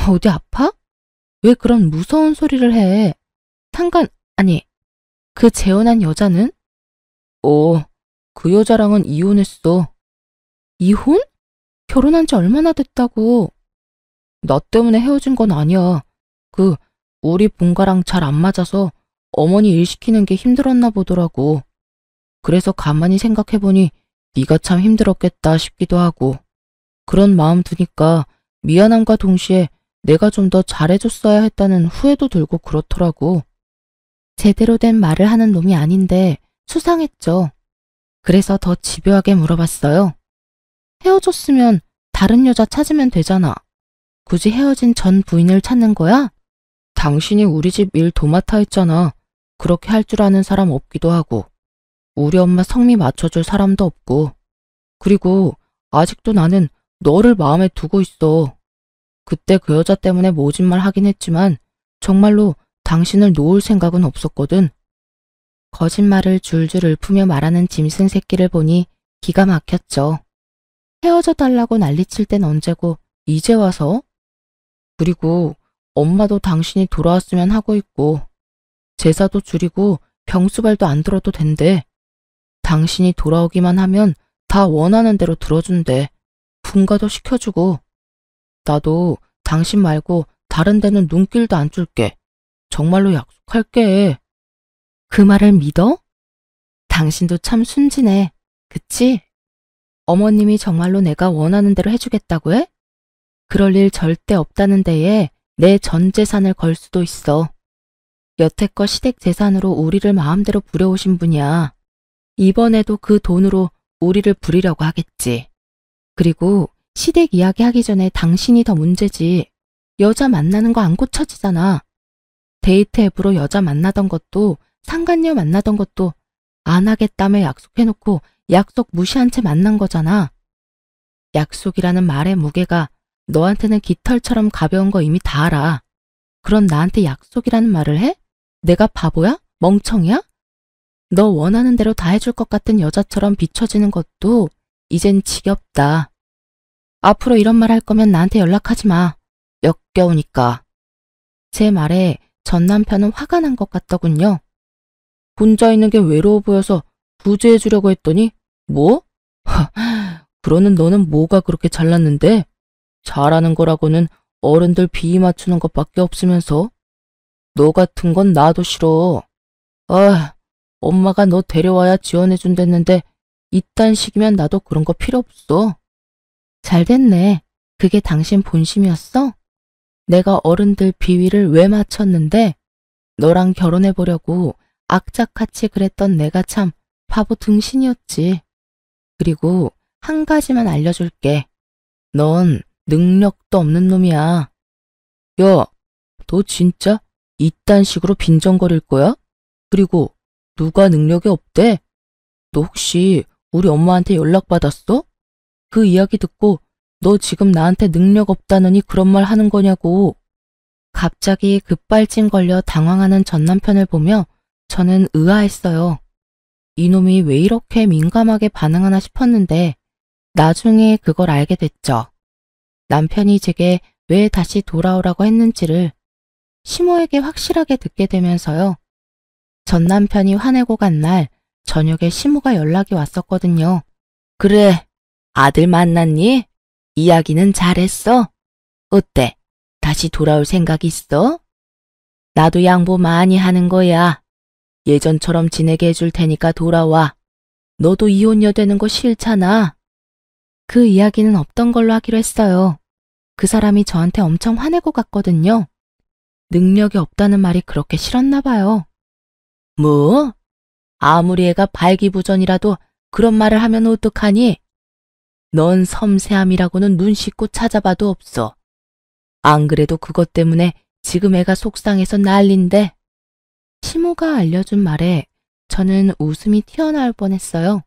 어디 아파? 왜 그런 무서운 소리를 해? 아니, 그 재혼한 여자는? 그 여자랑은 이혼했어. 이혼? 결혼한 지 얼마나 됐다고. 나 때문에 헤어진 건 아니야. 우리 본가랑 잘 안 맞아서 어머니 일 시키는 게 힘들었나 보더라고. 그래서 가만히 생각해보니 네가 참 힘들었겠다 싶기도 하고. 그런 마음 드니까 미안함과 동시에 내가 좀 더 잘해줬어야 했다는 후회도 들고 그렇더라고. 제대로 된 말을 하는 놈이 아닌데 수상했죠. 그래서 더 집요하게 물어봤어요. 헤어졌으면 다른 여자 찾으면 되잖아. 굳이 헤어진 전 부인을 찾는 거야? 당신이 우리 집 일 도맡아 했잖아. 그렇게 할 줄 아는 사람 없기도 하고, 우리 엄마 성미 맞춰줄 사람도 없고, 그리고 아직도 나는 너를 마음에 두고 있어. 그때 그 여자 때문에 모진 말 하긴 했지만 정말로 당신을 놓을 생각은 없었거든. 거짓말을 줄줄 읊으며 말하는 짐승 새끼를 보니 기가 막혔죠. 헤어져 달라고 난리칠 땐 언제고 이제 와서? 그리고 엄마도 당신이 돌아왔으면 하고 있고, 제사도 줄이고 병수발도 안 들어도 된대. 당신이 돌아오기만 하면 다 원하는 대로 들어준대. 분가도 시켜주고. 나도 당신 말고 다른 데는 눈길도 안 줄게. 정말로 약속할게. 그 말을 믿어? 당신도 참 순진해. 그치? 어머님이 정말로 내가 원하는 대로 해주겠다고 해? 그럴 일 절대 없다는 데에 내 전 재산을 걸 수도 있어. 여태껏 시댁 재산으로 우리를 마음대로 부려오신 분이야. 이번에도 그 돈으로 우리를 부리려고 하겠지. 그리고 시댁 이야기 하기 전에 당신이 더 문제지. 여자 만나는 거 안 고쳐지잖아. 데이트 앱으로 여자 만나던 것도 상간녀 만나던 것도 안 하겠다며 약속해놓고 약속 무시한 채 만난 거잖아. 약속이라는 말의 무게가 너한테는 깃털처럼 가벼운 거 이미 다 알아. 그럼 나한테 약속이라는 말을 해? 내가 바보야? 멍청이야? 너 원하는 대로 다 해줄 것 같은 여자처럼 비춰지는 것도 이젠 지겹다. 앞으로 이런 말 할 거면 나한테 연락하지 마. 역겨우니까. 제 말에 전 남편은 화가 난 것 같더군요. 혼자 있는 게 외로워 보여서 구제해 주려고 했더니 뭐? 그러는 너는 뭐가 그렇게 잘났는데? 잘하는 거라고는 어른들 비위 맞추는 것밖에 없으면서. 너 같은 건 나도 싫어. 아, 엄마가 너 데려와야 지원해 준댔는데 이딴 식이면 나도 그런 거 필요 없어. 잘 됐네. 그게 당신 본심이었어? 내가 어른들 비위를 왜 맞췄는데 너랑 결혼해 보려고 악착같이 그랬던 내가 참 바보 등신이었지. 그리고 한 가지만 알려줄게. 넌 능력도 없는 놈이야. 야, 너 진짜 이딴 식으로 빈정거릴 거야? 그리고 누가 능력이 없대? 너 혹시 우리 엄마한테 연락받았어? 그 이야기 듣고 너 지금 나한테 능력 없다느니 그런 말 하는 거냐고. 갑자기 급발진 걸려 당황하는 전 남편을 보며 저는 의아했어요. 이놈이 왜 이렇게 민감하게 반응하나 싶었는데 나중에 그걸 알게 됐죠. 남편이 제게 왜 다시 돌아오라고 했는지를 시모에게 확실하게 듣게 되면서요. 전 남편이 화내고 간 날 저녁에 시모가 연락이 왔었거든요. 그래, 아들 만났니? 이야기는 잘했어? 어때? 다시 돌아올 생각 있어? 나도 양보 많이 하는 거야. 예전처럼 지내게 해줄 테니까 돌아와. 너도 이혼녀 되는 거 싫잖아. 그 이야기는 없던 걸로 하기로 했어요. 그 사람이 저한테 엄청 화내고 갔거든요. 능력이 없다는 말이 그렇게 싫었나 봐요. 뭐? 아무리 애가 발기부전이라도 그런 말을 하면 어떡하니? 넌 섬세함이라고는 눈 씻고 찾아봐도 없어. 안 그래도 그것 때문에 지금 애가 속상해서 난린데. 시모가 알려준 말에 저는 웃음이 튀어나올 뻔했어요.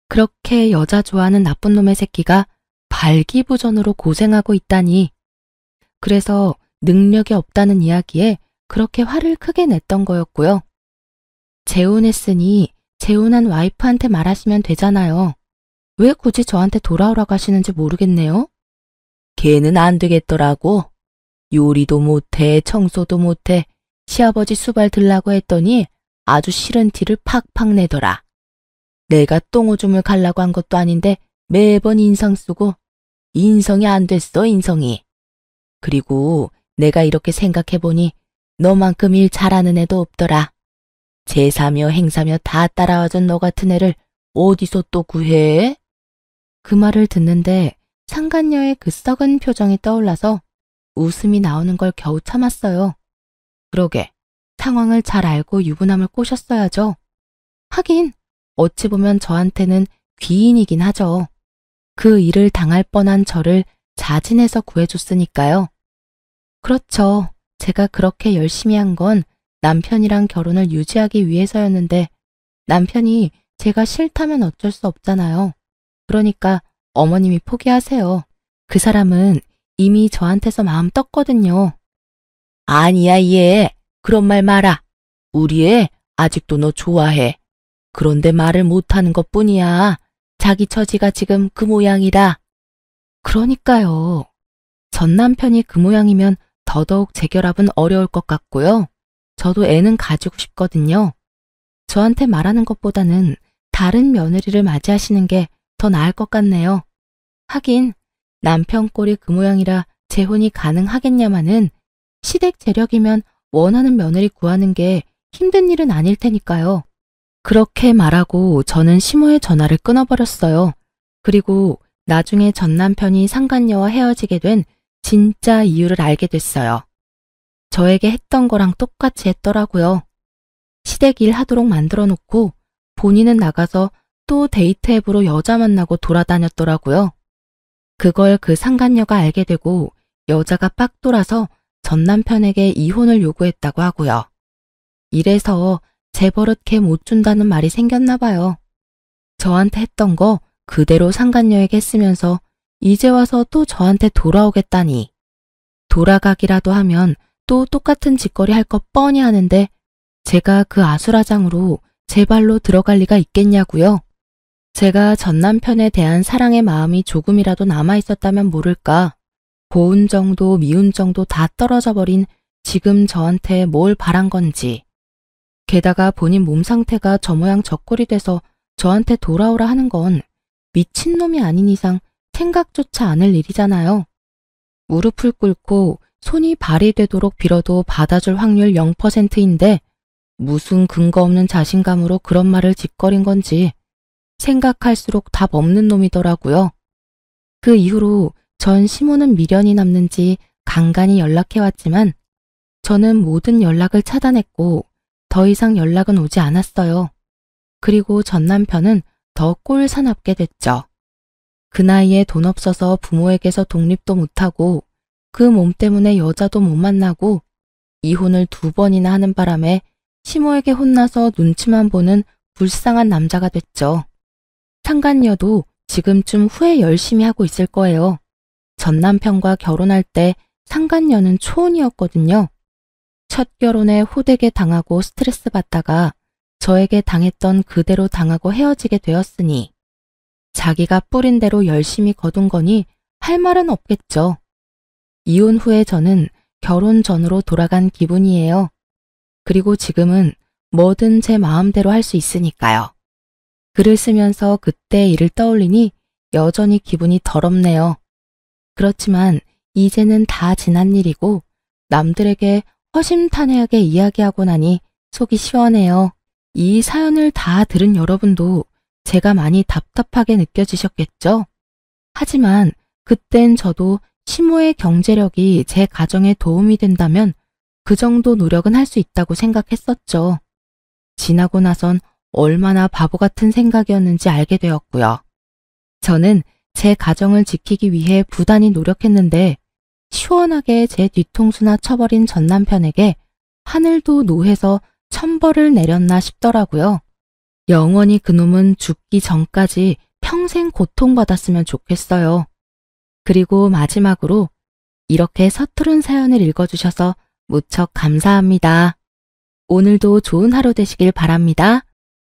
그렇게 여자 좋아하는 나쁜 놈의 새끼가 발기부전으로 고생하고 있다니. 그래서 능력이 없다는 이야기에 그렇게 화를 크게 냈던 거였고요. 재혼했으니 재혼한 와이프한테 말하시면 되잖아요. 왜 굳이 저한테 돌아오라고 하시는지 모르겠네요. 걔는 안 되겠더라고. 요리도 못해, 청소도 못해, 시아버지 수발 들라고 했더니 아주 싫은 티를 팍팍 내더라. 내가 똥오줌을 갈라고 한 것도 아닌데 매번 인상 쓰고 인성이 안 됐어, 인성이. 그리고 내가 이렇게 생각해보니 너만큼 일 잘하는 애도 없더라. 제사며 행사며 다 따라와준 너 같은 애를 어디서 또 구해? 그 말을 듣는데 상간녀의 그 썩은 표정이 떠올라서 웃음이 나오는 걸 겨우 참았어요. 그러게, 상황을 잘 알고 유부남을 꼬셨어야죠. 하긴 어찌 보면 저한테는 귀인이긴 하죠. 그 일을 당할 뻔한 저를 자진해서 구해줬으니까요. 그렇죠. 제가 그렇게 열심히 한 건 남편이랑 결혼을 유지하기 위해서였는데 남편이 제가 싫다면 어쩔 수 없잖아요. 그러니까 어머님이 포기하세요. 그 사람은 이미 저한테서 마음 떴거든요. 아니야, 얘. 그런 말 마라. 우리 애 아직도 너 좋아해. 그런데 말을 못하는 것뿐이야. 자기 처지가 지금 그 모양이라. 그러니까요. 전 남편이 그 모양이면 더더욱 재결합은 어려울 것 같고요. 저도 애는 가지고 싶거든요. 저한테 말하는 것보다는 다른 며느리를 맞이하시는 게 더 나을 것 같네요. 하긴 남편 꼴이 그 모양이라 재혼이 가능하겠냐마는 시댁 재력이면 원하는 며느리 구하는 게 힘든 일은 아닐 테니까요. 그렇게 말하고 저는 시모의 전화를 끊어버렸어요. 그리고 나중에 전 남편이 상간녀와 헤어지게 된 진짜 이유를 알게 됐어요. 저에게 했던 거랑 똑같이 했더라고요. 시댁 일 하도록 만들어 놓고 본인은 나가서 또 데이트 앱으로 여자 만나고 돌아다녔더라고요. 그걸 그 상간녀가 알게 되고 여자가 빡 돌아서 전 남편에게 이혼을 요구했다고 하고요. 이래서 제 버릇 걔 못 준다는 말이 생겼나 봐요. 저한테 했던 거 그대로 상간녀에게 했으면서 이제 와서 또 저한테 돌아오겠다니. 돌아가기라도 하면 또 똑같은 짓거리 할 것 뻔히 하는데 제가 그 아수라장으로 제 발로 들어갈 리가 있겠냐고요. 제가 전 남편에 대한 사랑의 마음이 조금이라도 남아있었다면 모를까. 고운 정도 미운 정도 다 떨어져 버린 지금 저한테 뭘 바란 건지. 게다가 본인 몸 상태가 저 모양 저 꼴이 돼서 저한테 돌아오라 하는 건 미친놈이 아닌 이상 생각조차 않을 일이잖아요. 무릎을 꿇고 손이 발이 되도록 빌어도 받아줄 확률 0%인데 무슨 근거 없는 자신감으로 그런 말을 짓거린 건지 생각할수록 답 없는 놈이더라고요. 그 이후로 전 시모는 미련이 남는지 간간히 연락해왔지만 저는 모든 연락을 차단했고 더 이상 연락은 오지 않았어요. 그리고 전 남편은 더 꼴사납게 됐죠. 그 나이에 돈 없어서 부모에게서 독립도 못하고 그 몸 때문에 여자도 못 만나고 이혼을 2번이나 하는 바람에 시모에게 혼나서 눈치만 보는 불쌍한 남자가 됐죠. 상간녀도 지금쯤 후회 열심히 하고 있을 거예요. 전 남편과 결혼할 때 상간녀는 초혼이었거든요. 첫 결혼에 호되게 당하고 스트레스 받다가 저에게 당했던 그대로 당하고 헤어지게 되었으니 자기가 뿌린 대로 열심히 거둔 거니 할 말은 없겠죠. 이혼 후에 저는 결혼 전으로 돌아간 기분이에요. 그리고 지금은 뭐든 제 마음대로 할 수 있으니까요. 글을 쓰면서 그때 일을 떠올리니 여전히 기분이 더럽네요. 그렇지만 이제는 다 지난 일이고 남들에게 허심탄회하게 이야기하고 나니 속이 시원해요. 이 사연을 다 들은 여러분도 제가 많이 답답하게 느껴지셨겠죠? 하지만 그땐 저도 시모의 경제력이 제 가정에 도움이 된다면 그 정도 노력은 할 수 있다고 생각했었죠. 지나고 나선 얼마나 바보 같은 생각이었는지 알게 되었고요. 저는 제 가정을 지키기 위해 부단히 노력했는데 시원하게 제 뒤통수나 쳐버린 전 남편에게 하늘도 노해서 천벌을 내렸나 싶더라고요. 영원히 그놈은 죽기 전까지 평생 고통받았으면 좋겠어요. 그리고 마지막으로 이렇게 서투른 사연을 읽어주셔서 무척 감사합니다. 오늘도 좋은 하루 되시길 바랍니다.